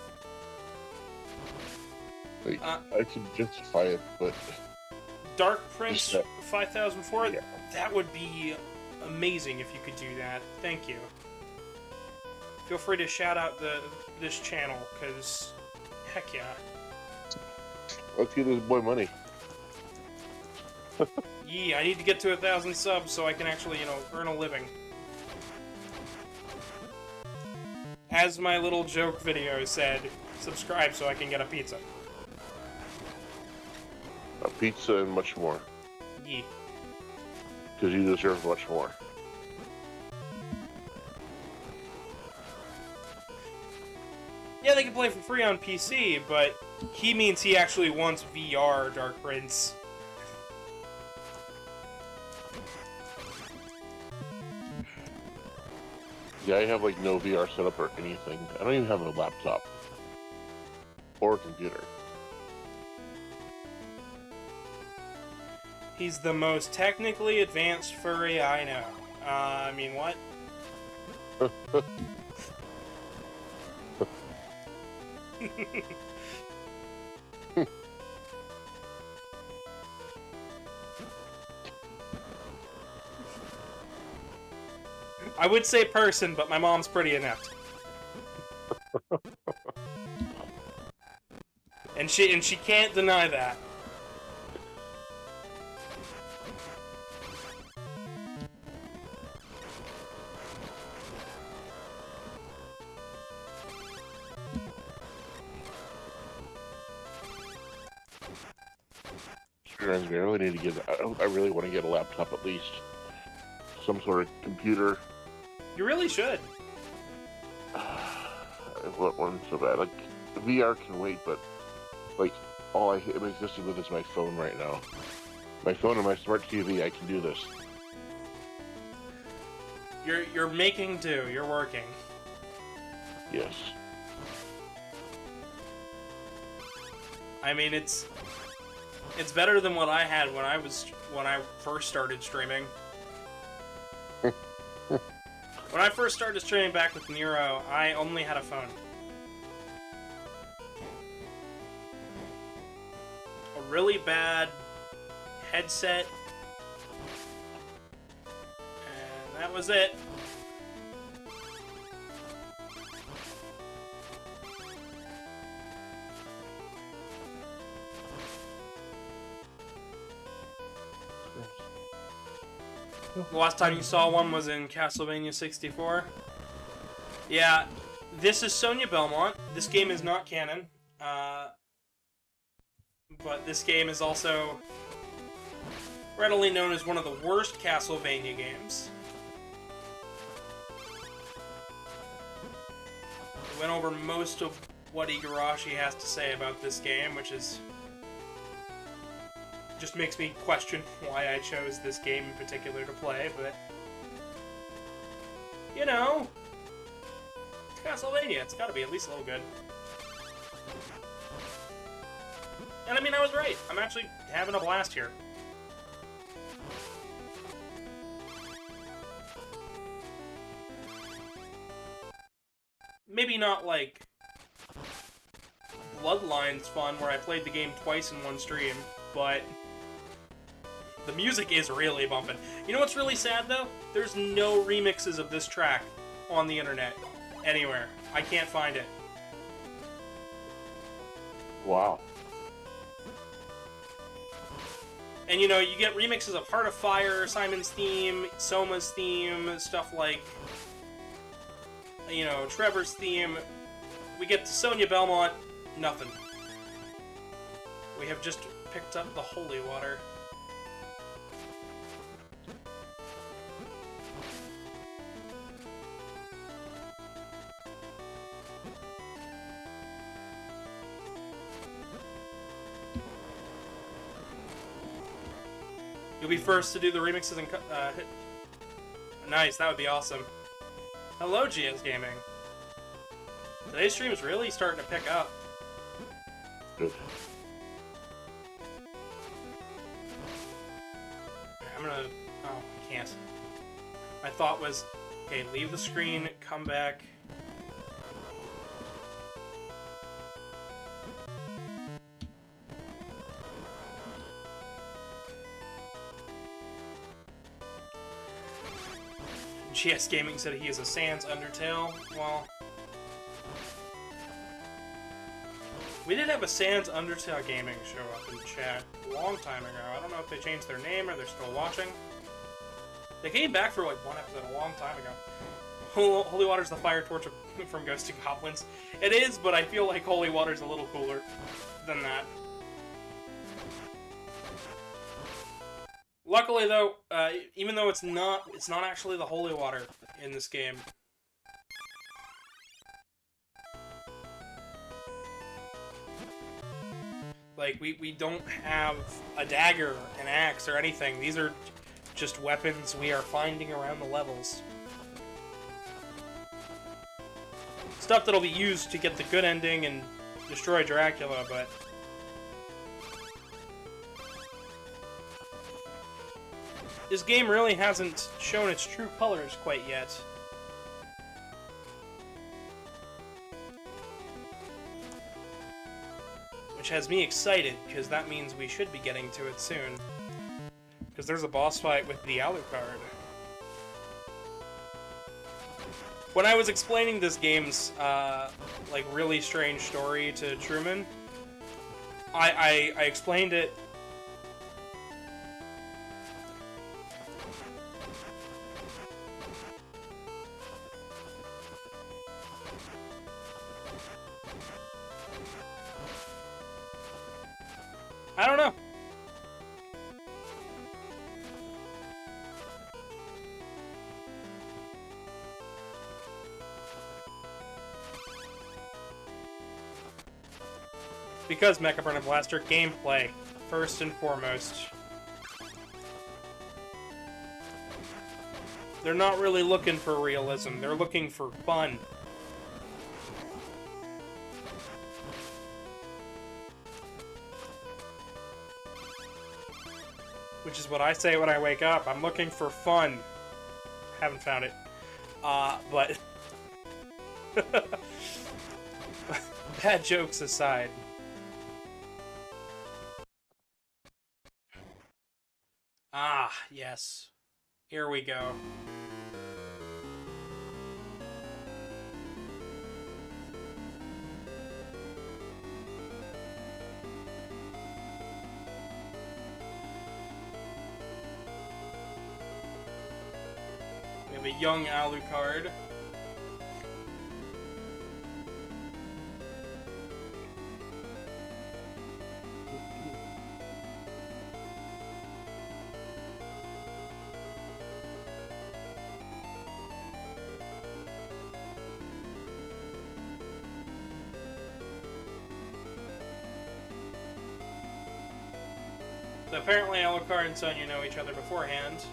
like, I could justify it, but Dark Prince Just that- 5004? Yeah. That would be amazing if you could do that. Thank you. Feel free to shout out this channel, because heck yeah. let's get this boy money. Yeah, I need to get to 1,000 subs so I can actually, earn a living. As my little joke video said, subscribe so I can get a pizza. A pizza and much more, Yeah. because you deserve much more. Yeah, they can play for free on PC, but he means he actually wants VR, Dark Prince. Yeah, I have like no VR setup or anything. I don't even have a laptop or a computer. He's the most technically advanced furry I know. I mean, what? I would say person, but my mom's pretty inept. and she can't deny that. I really need to get. I really want to get a laptop at least, some sort of computer. You really should. I want one so bad. Like VR can wait, but like all I am existing with is my phone right now. My phone and my smart TV. I can do this. You're making do. You're working. Yes. I mean, it's better than what I had when I first started streaming. When I first started streaming back with Nero, I only had a phone. A really bad headset. And that was it. The last time you saw one was in Castlevania 64. Yeah, this is Sonia Belmont. This game is not canon. But this game is also readily known as one of the worst Castlevania games. We went over most of what Igarashi has to say about this game, which is just makes me question why I chose this game in particular to play, but you know, it's Castlevania, it's gotta be at least a little good. And I mean, I was right. I'm actually having a blast here. Maybe not like Bloodlines fun, where I played the game twice in one stream, but the music is really bumping. You know what's really sad, though? There's no remixes of this track on the internet anywhere. I can't find it. Wow. And you know, you get remixes of Heart of Fire, Simon's theme, Soma's theme, stuff like, you know, Trevor's theme. We get to Sonia Belmont, nothing. We have just picked up the holy water. You'll be first to do the remixes and hit. Nice, that would be awesome. Hello, GS Gaming. Today's stream is really starting to pick up. Good. I'm gonna... Oh, I can't. My thought was, okay, leave the screen, come back. GS Gaming said he is a Sans Undertale. Well... We did have a Sans Undertale Gaming show up in chat a long time ago. I don't know if they changed their name or they're still watching. They came back for like one episode a long time ago. Holy Water's the fire torch from Ghosts and Goblins. It is, but I feel like Holy Water's a little cooler than that. Luckily, though, even though it's not actually the Holy Water in this game. Like, we don't have a dagger, an axe, or anything. These are just weapons we are finding around the levels. Stuff that'll be used to get the good ending and destroy Dracula, but... This game really hasn't shown its true colors quite yet. Which has me excited, because that means we should be getting to it soon. Because there's a boss fight with the Alucard. When I was explaining this game's, like, really strange story to Truman, I explained it... I don't know. Because Mecha Burner Blaster, gameplay, first and foremost. They're not really looking for realism, they're looking for fun. Which is what I say when I wake up. I'm looking for fun. Haven't found it. But... Bad jokes aside. Ah, yes. Here we go. We have a young Alucard. So apparently Alucard and Sonya know each other beforehand.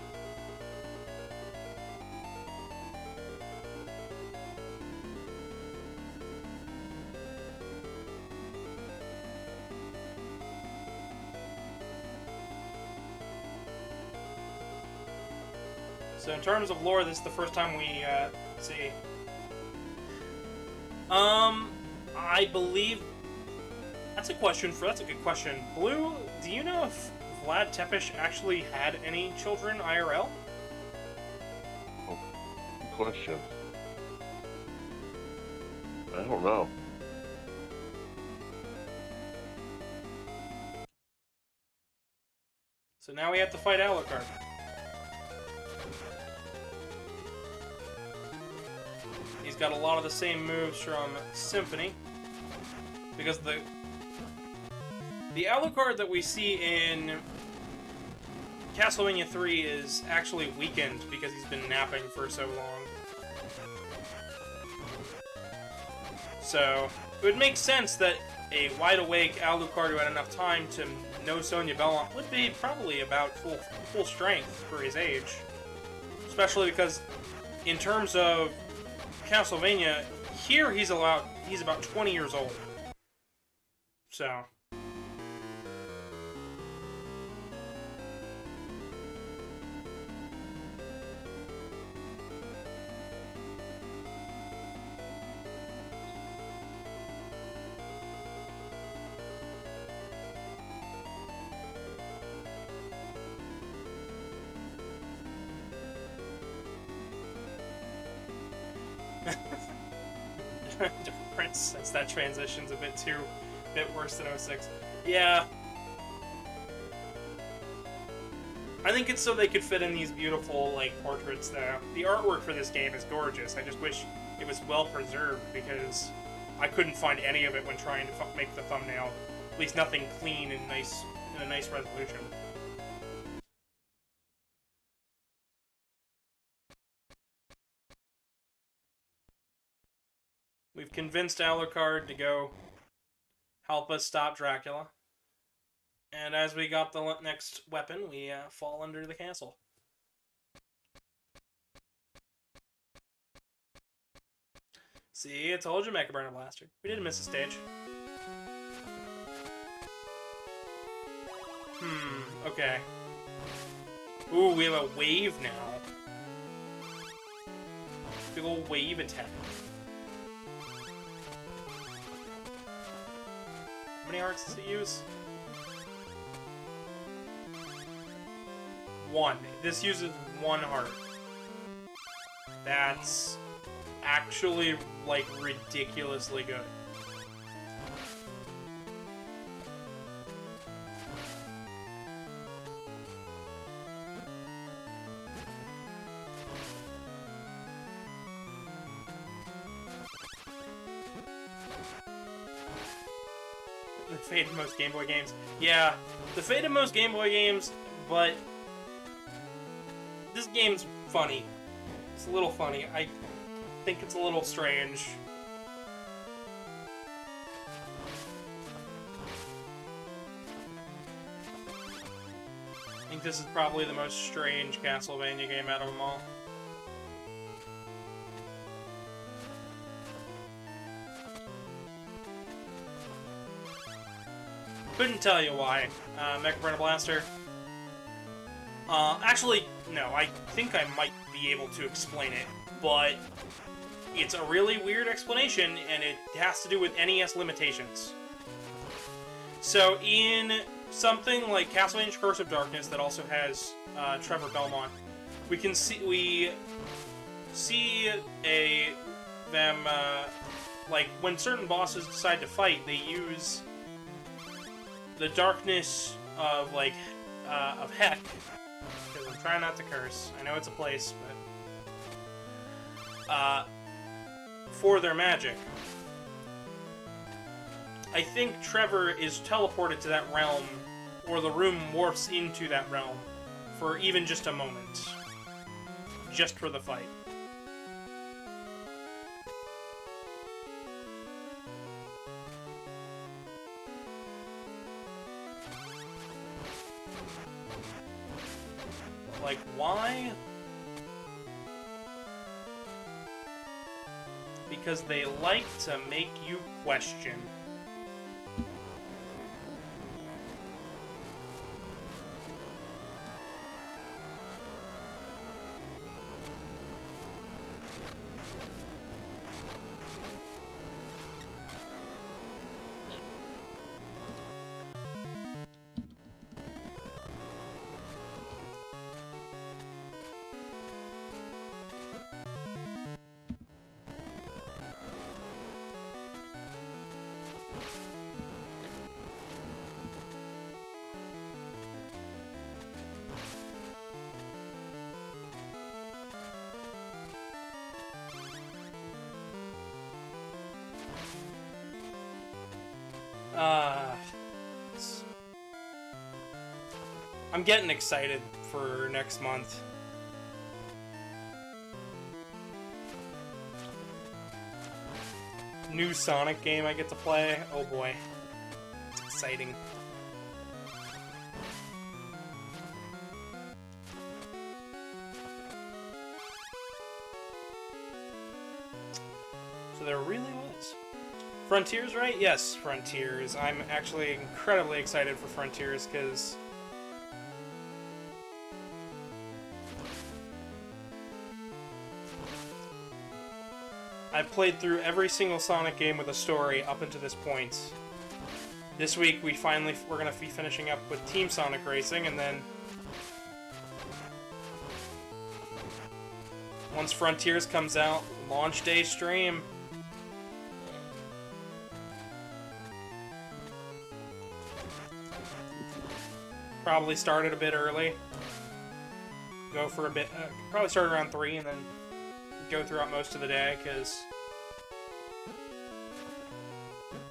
So in terms of lore, this is the first time we see. I believe that's a good question. Blue, do you know if Vlad Tepes actually had any children IRL? Oh, good question. I don't know. So now we have to fight Alucard. He's got a lot of the same moves from Symphony, because the Alucard that we see in Castlevania 3 is actually weakened because he's been napping for so long. So it would make sense that a wide-awake Alucard who had enough time to no Sonya Belmont would be probably about full strength for his age. Especially because, in terms of Castlevania, here he's about 20 years old. So. Different prints, since that transition's a bit worse than 06. Yeah. I think it's so they could fit in these beautiful, like, portraits, though. The artwork for this game is gorgeous. I just wish it was well preserved, because I couldn't find any of it when trying to make the thumbnail. At least nothing clean and nice, in a nice resolution. We've convinced Alucard to go help us stop Dracula. And as we got the next weapon, we fall under the castle. See, I told you, Mecha Burner Blaster. We didn't miss a stage. Okay. Ooh, we have a wave now. Big ol' wave attack. How many hearts does it use? 1. This uses 1 heart. That's actually, like, ridiculously good. The fate of most Game Boy games. Yeah, the fate of most Game Boy games, but this game's funny. It's a little funny. I think it's a little strange. I think this is probably the most strange Castlevania game out of them all. Couldn't tell you why. Mecha Burner Blaster. Actually, no, I think I might be able to explain it, but it's a really weird explanation, and it has to do with NES limitations. So, in something like Castlevania Curse of Darkness, that also has Trevor Belmont, we see them like when certain bosses decide to fight, they use the darkness of of heck. Because I'm trying not to curse. I know it's a place, but for their magic. I think Trevor is teleported to that realm, or the room morphs into that realm for even just a moment. Just for the fight. Like, why? Because they like to make you question. I'm getting excited for next month. New Sonic game I get to play. Oh boy. It's exciting. So there really was. Frontiers, right? Yes, Frontiers. I'm actually incredibly excited for Frontiers, because... I've played through every single Sonic game with a story up until this point. This week, we're going to be finishing up with Team Sonic Racing, and then... once Frontiers comes out, launch day stream. Probably started a bit early. Go for a bit, probably start around 3 and then go throughout most of the day, because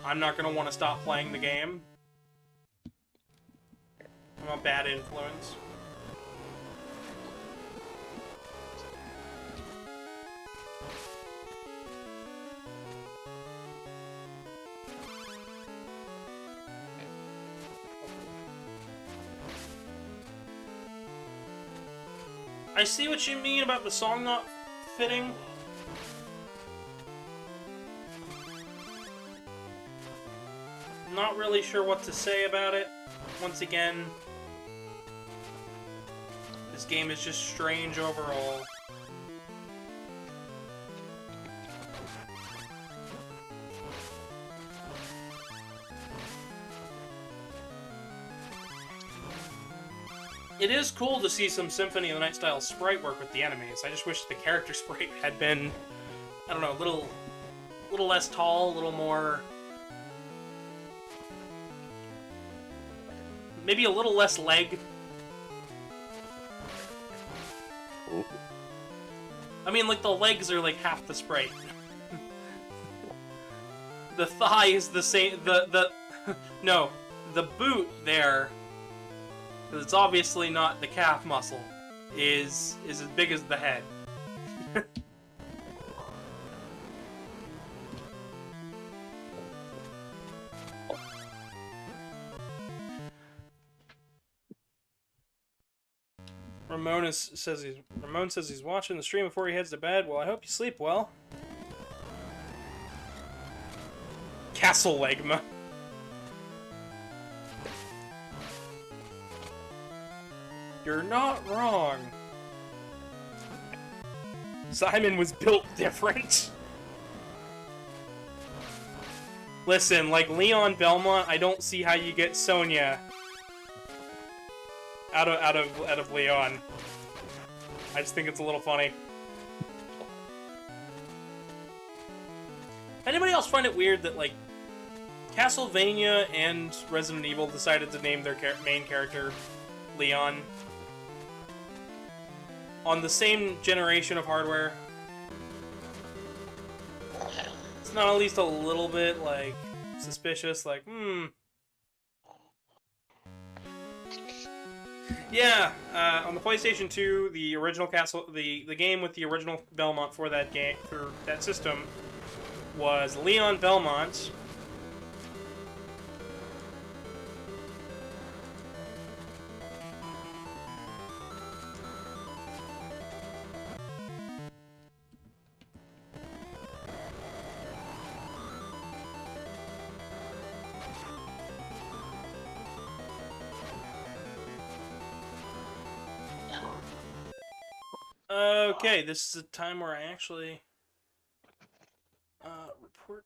I'm not going to want to stop playing the game. I'm a bad influence. I see what you mean about the song not fitting. Not really sure what to say about it. Once again, this game is just strange overall. It is cool to see some Symphony of the Night style sprite work with the enemies. I just wish the character sprite had been, I don't know, a little less tall, a little more... maybe a little less leg. Oh. I mean, like, the legs are like half the sprite. The thigh is the same, no, the boot there, because it's obviously not the calf muscle, is as big as the head. Ramon says he's watching the stream before he heads to bed. Well, I hope you sleep well. Castle Legma. You're not wrong. Simon was built different. Listen, like Leon Belmont, I don't see how you get Sonya out of Leon. I just think it's a little funny. Anybody else find it weird that, like, Castlevania and Resident Evil decided to name their main character Leon on the same generation of hardware? It's not at least a little bit, like, suspicious, like, Yeah, on the PlayStation 2, the original the game with the original Belmont for that game, for that system, was Leon Belmont. Okay, this is a time where I actually report.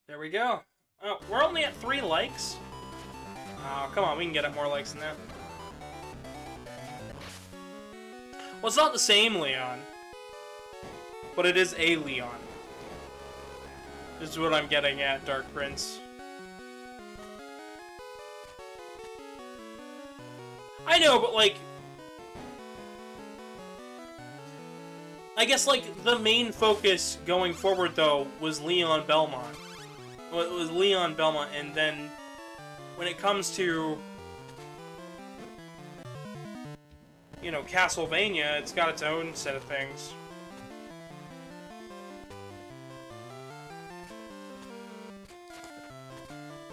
There we go. Oh, we're only at 3 likes. Oh, come on, we can get up more likes than that. Well, it's not the same Leon, but it is a Leon. This is what I'm getting at, Dark Prince. I know, but, like, I guess, like, the main focus going forward, though, was Leon Belmont. Well, it was Leon Belmont, and then when it comes to, you know, Castlevania, it's got its own set of things.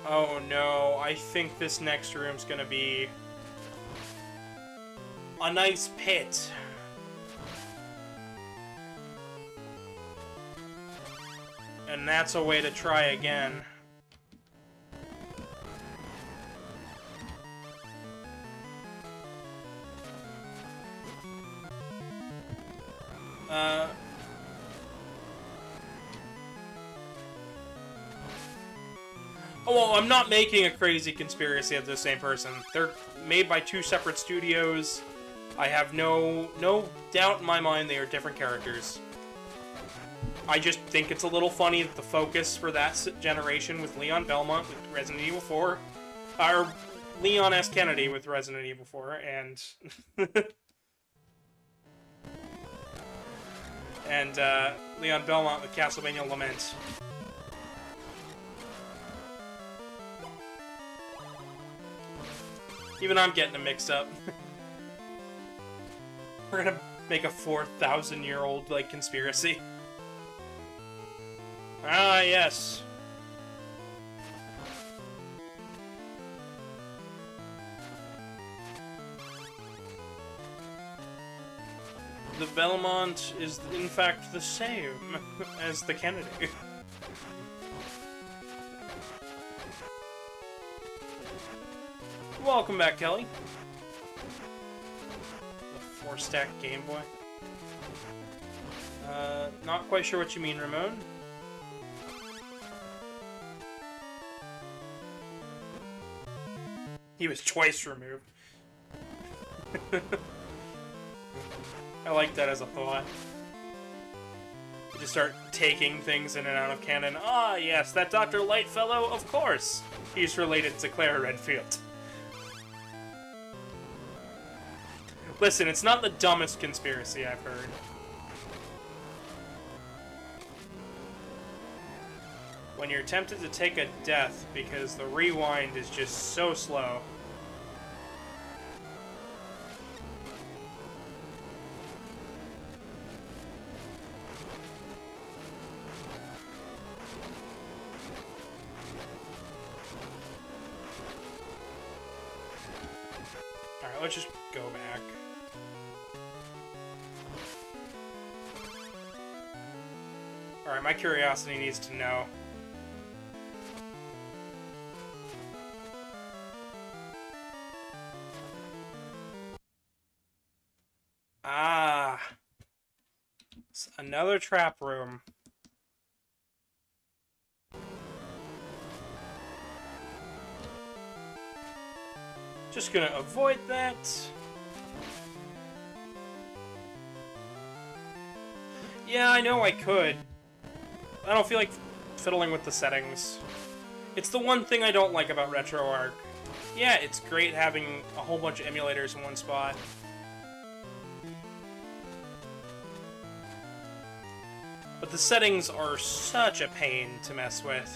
Oh no, I think this next room's gonna be a nice pit. And that's a way to try again. Oh, well, I'm not making a crazy conspiracy of the same person. They're made by two separate studios. I have no doubt in my mind they are different characters. I just think it's a little funny that the focus for that generation with Leon Belmont with Resident Evil 4, or Leon S. Kennedy with Resident Evil 4, and and Leon Belmont with Castlevania Lament. Even I'm getting them mixed up. We're gonna make a 4,000-year-old, like, conspiracy. Ah, yes. The Belmont is, in fact, the same as the Kennedy. Welcome back, Kelly. The 4-stack Game Boy. Not quite sure what you mean, Ramon. He was twice removed. I like that as a thought. You just start taking things in and out of canon. Ah, yes, that Dr. Light fellow, of course. He's related to Claire Redfield. Listen, it's not the dumbest conspiracy I've heard. When you're tempted to take a death because the rewind is just so slow. Alright, let's just go back. Alright, my curiosity needs to know. Ah. It's another trap room. Just gonna avoid that. Yeah, I know I could. I don't feel like fiddling with the settings. It's the one thing I don't like about RetroArch. Yeah, it's great having a whole bunch of emulators in one spot. But the settings are such a pain to mess with.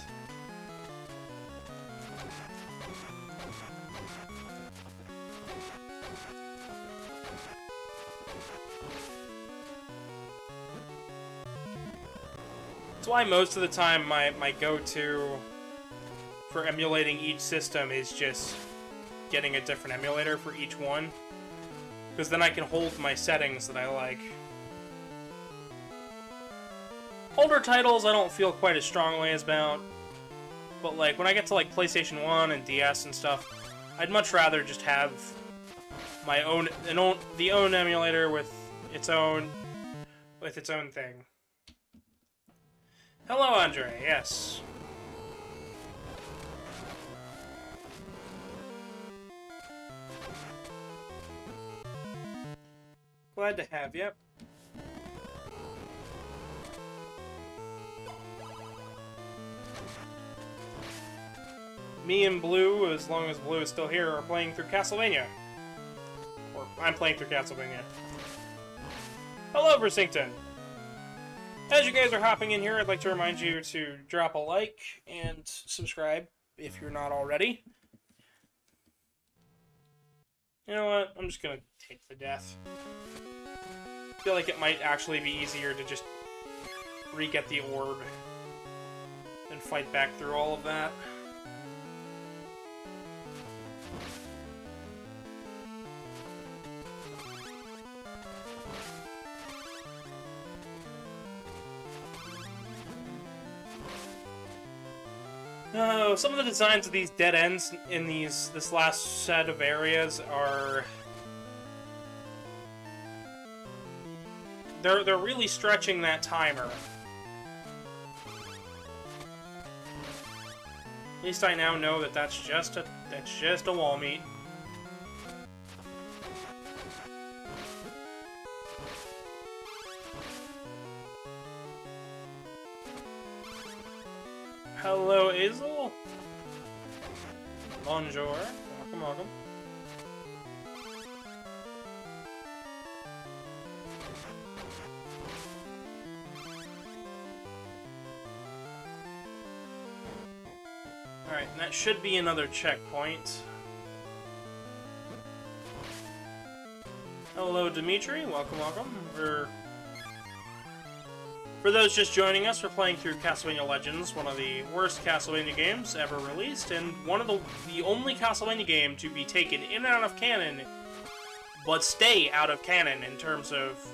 That's why most of the time my go-to for emulating each system is just getting a different emulator for each one. Because then I can hold my settings that I like. Older titles I don't feel quite as strongly about. But like when I get to like PlayStation 1 and DS and stuff, I'd much rather just have my own emulator with its own thing. Hello, Andre. Yes. Glad to have you. Me and Blue, as long as Blue is still here, are playing through Castlevania. Or I'm playing through Castlevania. Hello, Versington. As you guys are hopping in here, I'd like to remind you to drop a like and subscribe if you're not already. You know what? I'm just gonna take the death. I feel like it might actually be easier to just re-get the orb and fight back through all of that. Oh, some of the designs of these dead ends in this last set of areas are... They're really stretching that timer. At least I now know that that's just a wall meat. Hello, Azel. Bonjour. Welcome, welcome. Alright, that should be another checkpoint. Hello, Dimitri. Welcome, welcome. For those just joining us, we're playing through Castlevania Legends, one of the worst Castlevania games ever released, and one of the only Castlevania game to be taken in and out of canon, but stay out of canon in terms of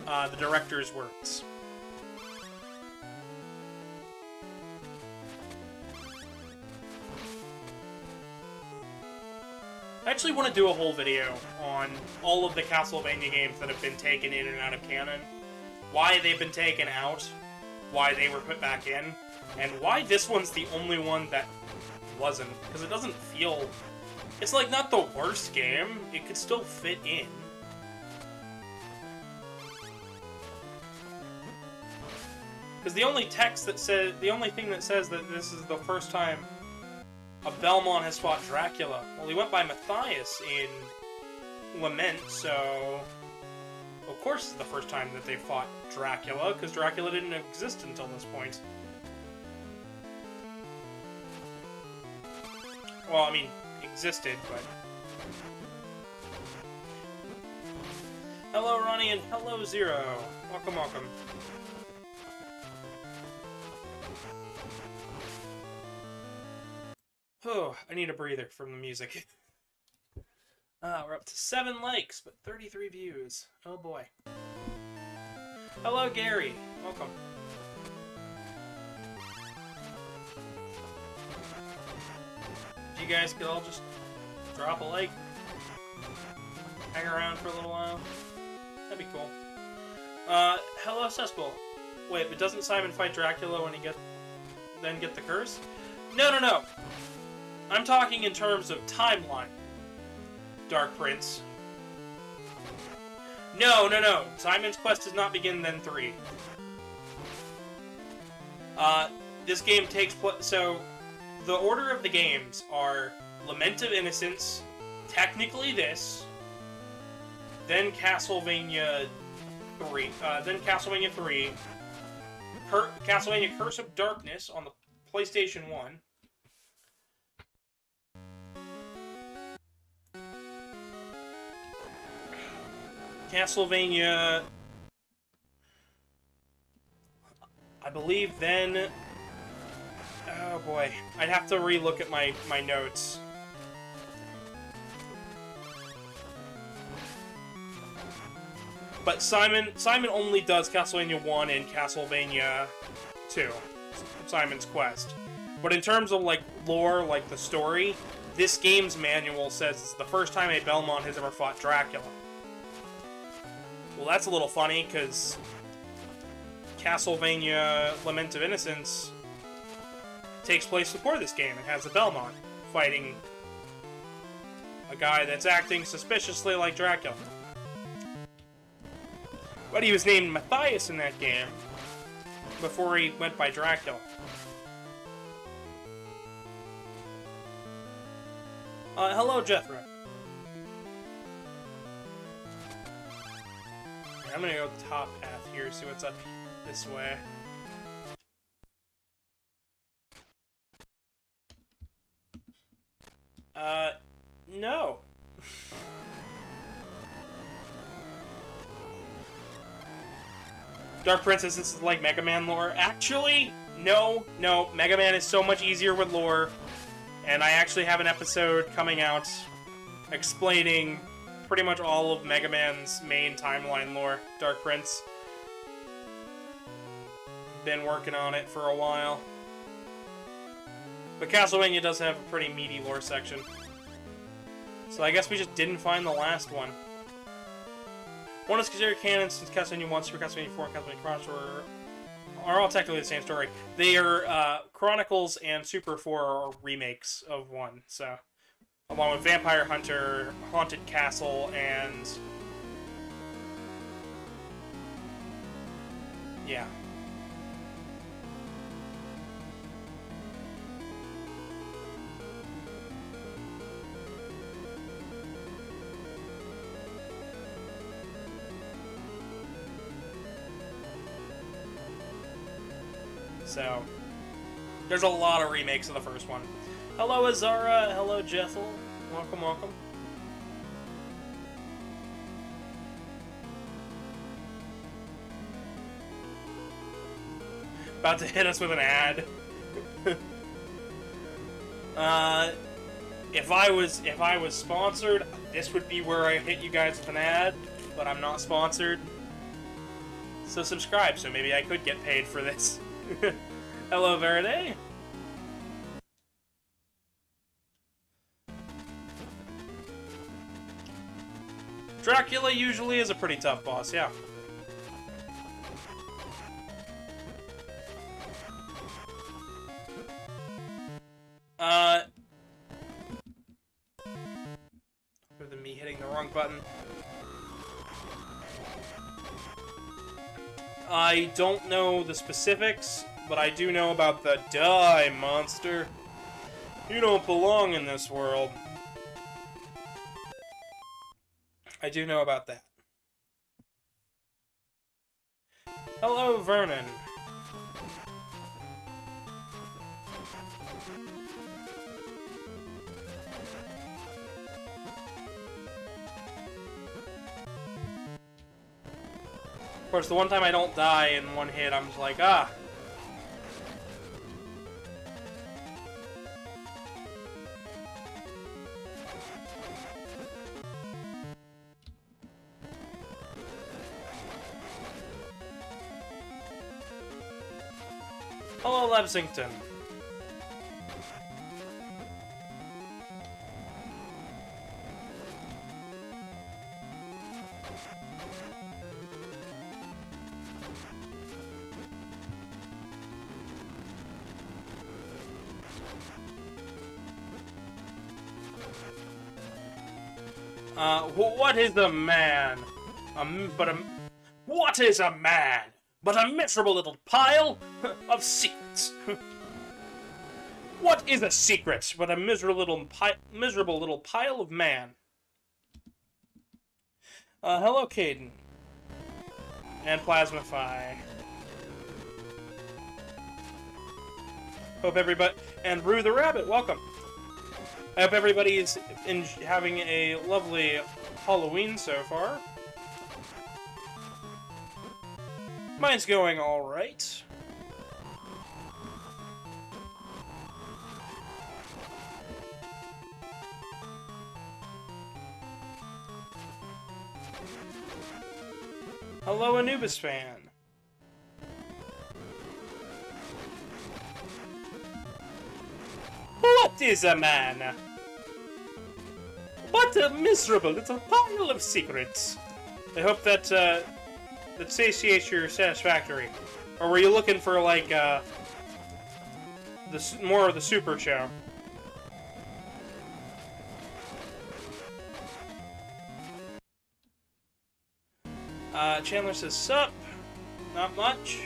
the director's works. I actually want to do a whole video on all of the Castlevania games that have been taken in and out of canon. Why they've been taken out, why they were put back in, and why this one's the only one that wasn't. Because it doesn't feel... It's like not the worst game, it could still fit in. Because the only text that says... The only thing that says that this is the first time a Belmont has fought Dracula. Well, he went by Matthias in Lament, so... Of course it's the first time that they fought Dracula, because Dracula didn't exist until this point. Well, I mean, existed, but... Hello, Ronnie, and hello, Zero. Welcome, welcome. Oh, I need a breather from the music. We're up to 7 likes, but 33 views. Oh boy. Hello, Gary. Welcome. If you guys could all just drop a like, hang around for a little while, that'd be cool. Hello, Cesspool. Wait, but doesn't Simon fight Dracula when he then get the curse? No, no, no. I'm talking in terms of timeline. Dark Prince. No, no, no. Simon's quest does not begin then 3. This game takes place... So, the order of the games are Lament of Innocence, technically this, then Castlevania 3, Castlevania Curse of Darkness on the PlayStation 1, Castlevania, I believe then, oh boy, I'd have to re-look at my notes. But Simon only does Castlevania 1 and Castlevania 2, Simon's Quest. But in terms of, like, lore, like the story, this game's manual says it's the first time a Belmont has ever fought Dracula. Well, that's a little funny, because Castlevania Lament of Innocence takes place before this game. It has a Belmont fighting a guy that's acting suspiciously like Dracula. But he was named Matthias in that game before he went by Dracula. Hello, Jethro. I'm gonna go the top path here, see what's up this way. No. Dark Princess, this is like Mega Man lore. Actually, no. Mega Man is so much easier with lore. And I actually have an episode coming out explaining pretty much all of Mega Man's main timeline lore, Dark Prince. Been working on it for a while. But Castlevania does have a pretty meaty lore section. So I guess we just didn't find the last one. One is considered canon since Castlevania 1, Super Castlevania 4, and Castlevania Cross are all technically the same story. They are Chronicles and Super 4 are remakes of 1, so... Along with Vampire Hunter, Haunted Castle, and... Yeah. So, there's a lot of remakes of the first one. Hello, Azara. Hello, Jethel. Welcome, welcome. About to hit us with an ad. If I was sponsored, this would be where I hit you guys with an ad, but I'm not sponsored. So subscribe, so maybe I could get paid for this. Hello, Verde. Dracula usually is a pretty tough boss, yeah. Other than me hitting the wrong button. I don't know the specifics, but I do know about the Die monster. You don't belong in this world. I do know about that. Hello, Vernon. Of course, the one time I don't die in one hit, I'm just like, ah. Hello, Lexington. What is a man? What is a man? But a miserable little pile of secrets. What is a secret but a miserable little pile of man? Hello, Caden. And Plasmafy. Hope everybody... And Rue the Rabbit, welcome. I hope everybody is having a lovely Halloween so far. Mine's going alright. Hello, Anubis fan. What is a man? What a miserable little pile of secrets. I hope that, that satiates your satisfactory. Or were you looking for, like, more of the Super Show? Chandler says, sup? Not much.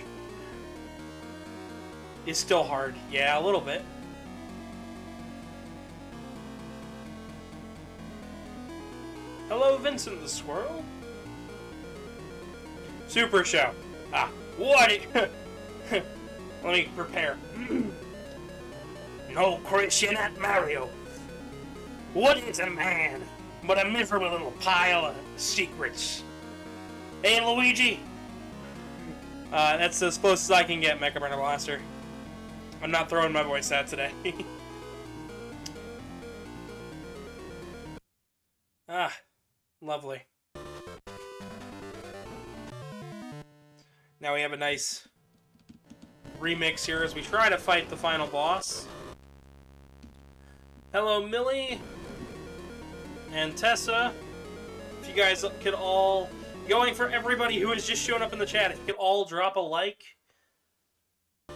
It's still hard. Yeah, a little bit. Hello, Vincent the Squirrel. Super Show. Ah, what? Let me prepare. No Christian at Mario. What is a man but a miserable little pile of secrets? Hey, Luigi. That's as close as I can get, Mecha Burner Blaster. I'm not throwing my voice out today. Ah, lovely. Now we have a nice remix here as we try to fight the final boss. Hello, Millie and Tessa. If you guys could all, going for everybody who has just shown up in the chat, if you could all drop a like,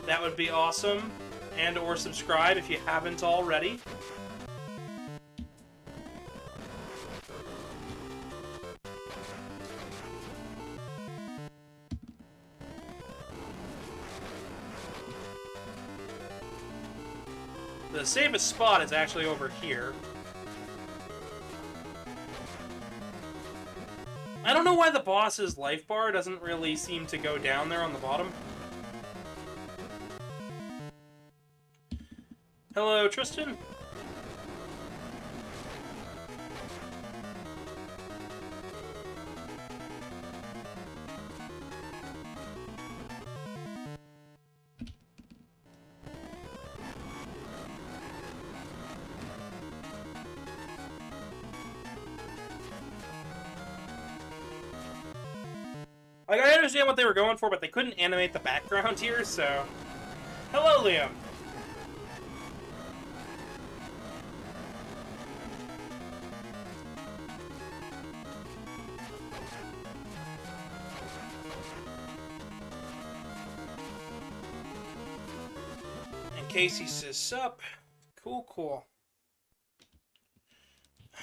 that would be awesome. And or subscribe if you haven't already. The safest spot is actually over here. I don't know why the boss's life bar doesn't really seem to go down there on the bottom. Hello, Tristan. Like, I understand what they were going for, but they couldn't animate the background here, so... Hello, Liam! And Casey says, sup. Cool, cool.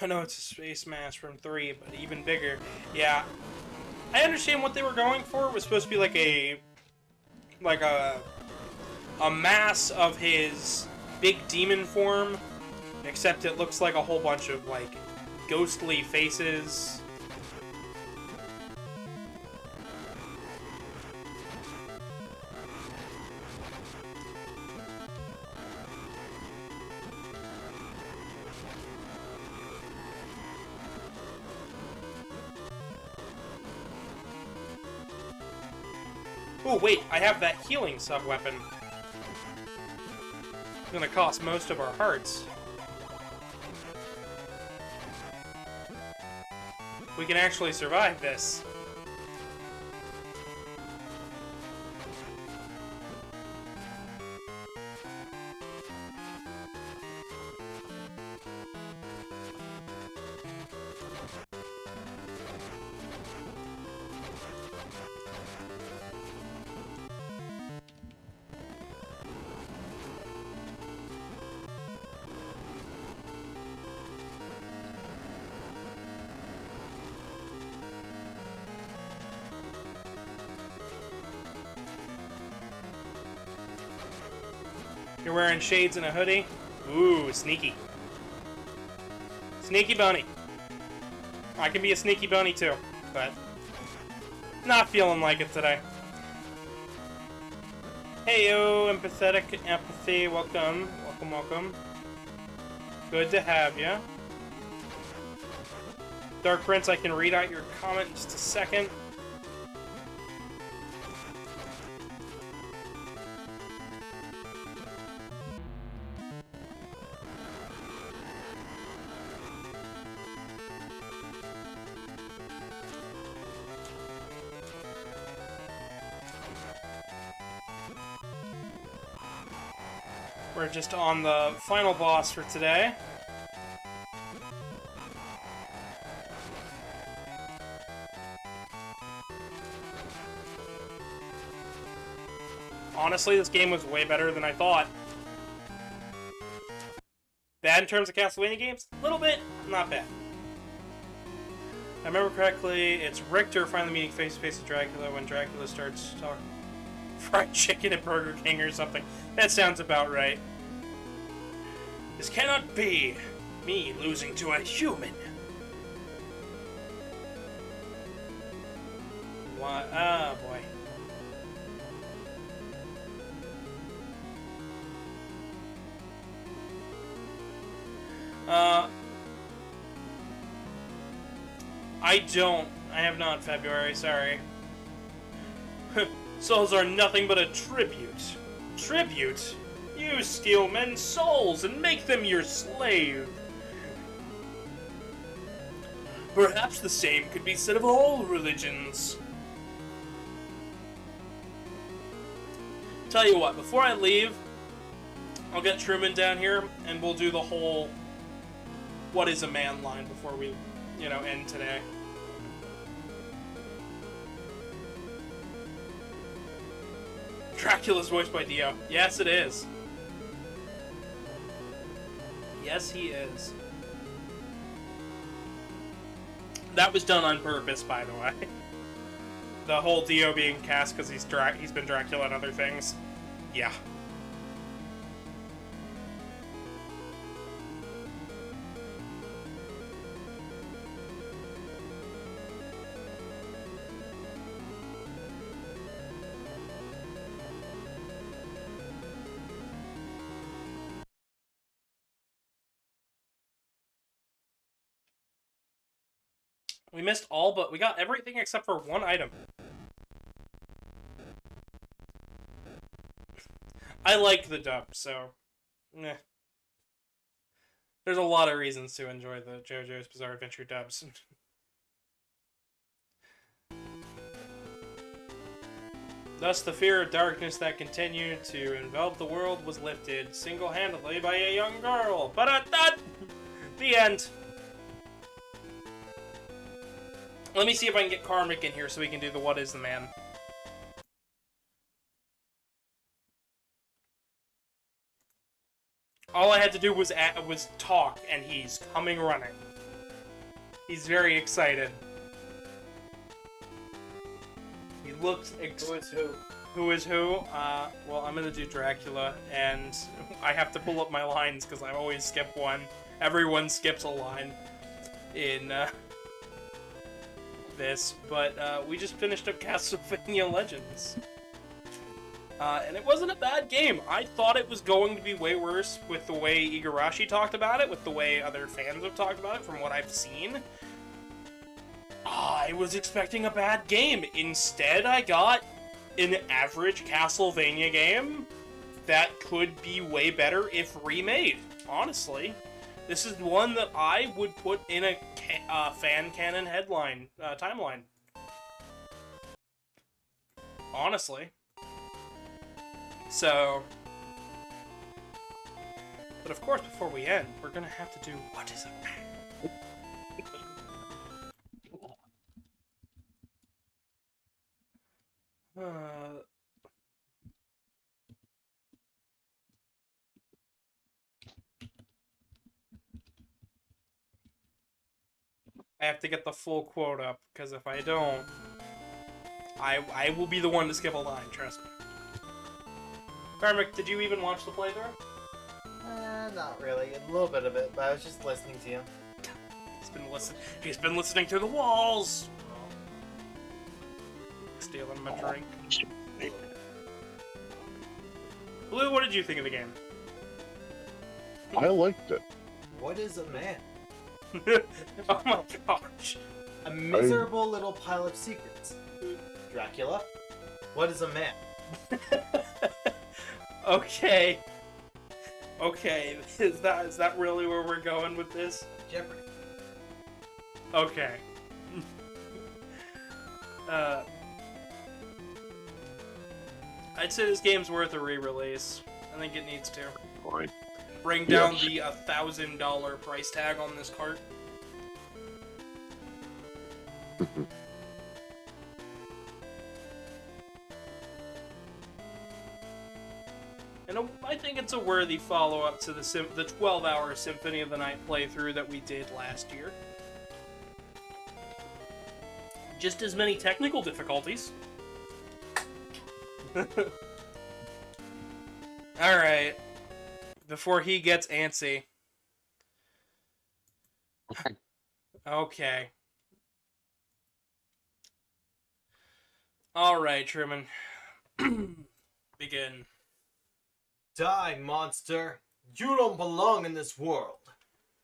I know it's a Space Mass from 3, but even bigger. Yeah. I understand what they were going for. It was supposed to be like a mass of his big demon form, except it looks like a whole bunch of like ghostly faces. Oh, wait, I have that healing sub-weapon. It's gonna cost most of our hearts. We can actually survive this. You're wearing shades and a hoodie? Ooh, sneaky. Sneaky bunny. I can be a sneaky bunny too, but not feeling like it today. Hey yo, empathetic empathy, welcome, welcome, welcome. Good to have ya. Dark Prince, I can read out your comment in just a second. We're just on the final boss for today. Honestly, this game was way better than I thought. Bad in terms of Castlevania games? A little bit, not bad. If I remember correctly, it's Richter finally meeting face-to-face with Dracula when Dracula starts talking fried chicken at Burger King or something. That sounds about right. This cannot be me losing to a human. What? Ah, boy. I have not February, sorry. Souls are nothing but a tribute. Tribute? You steal men's souls and make them your slave. Perhaps the same could be said of all religions. Tell you what, before I leave, I'll get Truman down here and we'll do the whole what is a man line before we, end today. Dracula's voiced by Dio. Yes, it is. Yes, he is. That was done on purpose, by the way. The whole Dio being cast because he's been Dracula and other things. Yeah. We missed all, but we got everything except for one item. I like the dub, so... There's a lot of reasons to enjoy the JoJo's Bizarre Adventure dubs. Thus, the fear of darkness that continued to envelop the world was lifted single-handedly by a young girl. But the end. Let me see if I can get Karmic in here so we can do the What is the Man. All I had to do was talk, and he's coming running. He's very excited. He looks Who is who? Who is who? Well, I'm gonna do Dracula, and I have to pull up my lines because I always skip one. Everyone skips a line in this, but we just finished up Castlevania Legends. And it wasn't a bad game. I thought it was going to be way worse with the way Igarashi talked about it, with the way other fans have talked about it from what I've seen. I was expecting a bad game. Instead, I got an average Castlevania game that could be way better if remade, honestly. This is one that I would put in a fan canon headline, timeline. Honestly. So, but of course, before we end, we're gonna have to do What is a Man? I have to get the full quote up, because if I don't, I will be the one to skip a line, trust me. Karmic, did you even watch the playthrough? Not really. A little bit of it, but I was just listening to you. He's been listening through the walls! Stealing my drink. Blue, what did you think of the game? I liked it. What is a man? Oh my gosh. A miserable little pile of secrets. Dracula? What is a man? Okay. Okay, is that really where we're going with this? Jeopardy. Okay. I'd say this game's worth a re-release. I think it needs to. Fine. Bring down the $1,000 price tag on this cart. And I think it's a worthy follow-up to the 12-hour Symphony of the Night playthrough that we did last year. Just as many technical difficulties. Alright. Before he gets antsy. Okay. Alright, Truman. Begin. Die, monster! You don't belong in this world!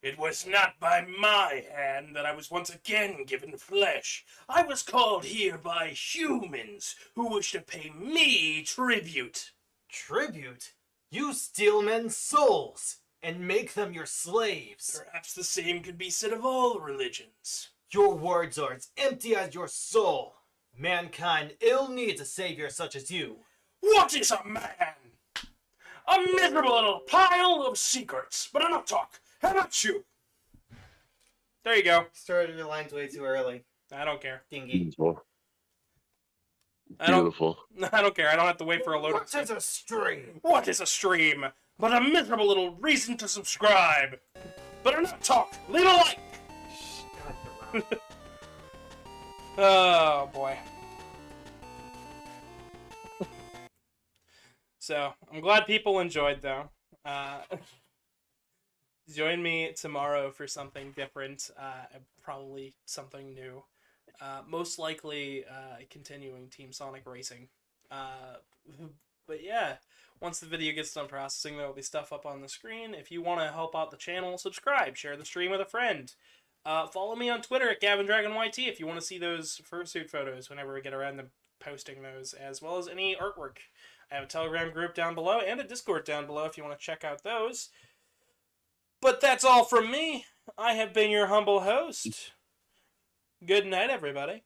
It was not by my hand that I was once again given flesh. I was called here by humans who wish to pay me tribute. Tribute? You steal men's souls and make them your slaves. Perhaps the same could be said of all religions. Your words are as empty as your soul. Mankind ill needs a savior such as you. What is a man? A miserable little pile of secrets. But enough talk. How about you? There you go. Started your lines way too early. I don't care. Dingy. Beautiful. I don't. Beautiful. I don't care. I don't have to wait for a loading What screen. is a stream? What is a stream? But a miserable little reason to subscribe. But enough talk. Leave a like. Shut your mouth. Oh boy. So I'm glad people enjoyed though. Join me tomorrow for something different. Probably something new. Most likely continuing Team Sonic Racing. But yeah, once the video gets done processing, there will be stuff up on the screen. If you want to help out the channel, subscribe, share the stream with a friend. Follow me on Twitter at GavinDragonYT if you want to see those fursuit photos whenever we get around to posting those, as well as any artwork. I have a Telegram group down below and a Discord down below if you want to check out those. But that's all from me. I have been your humble host. Good night, everybody.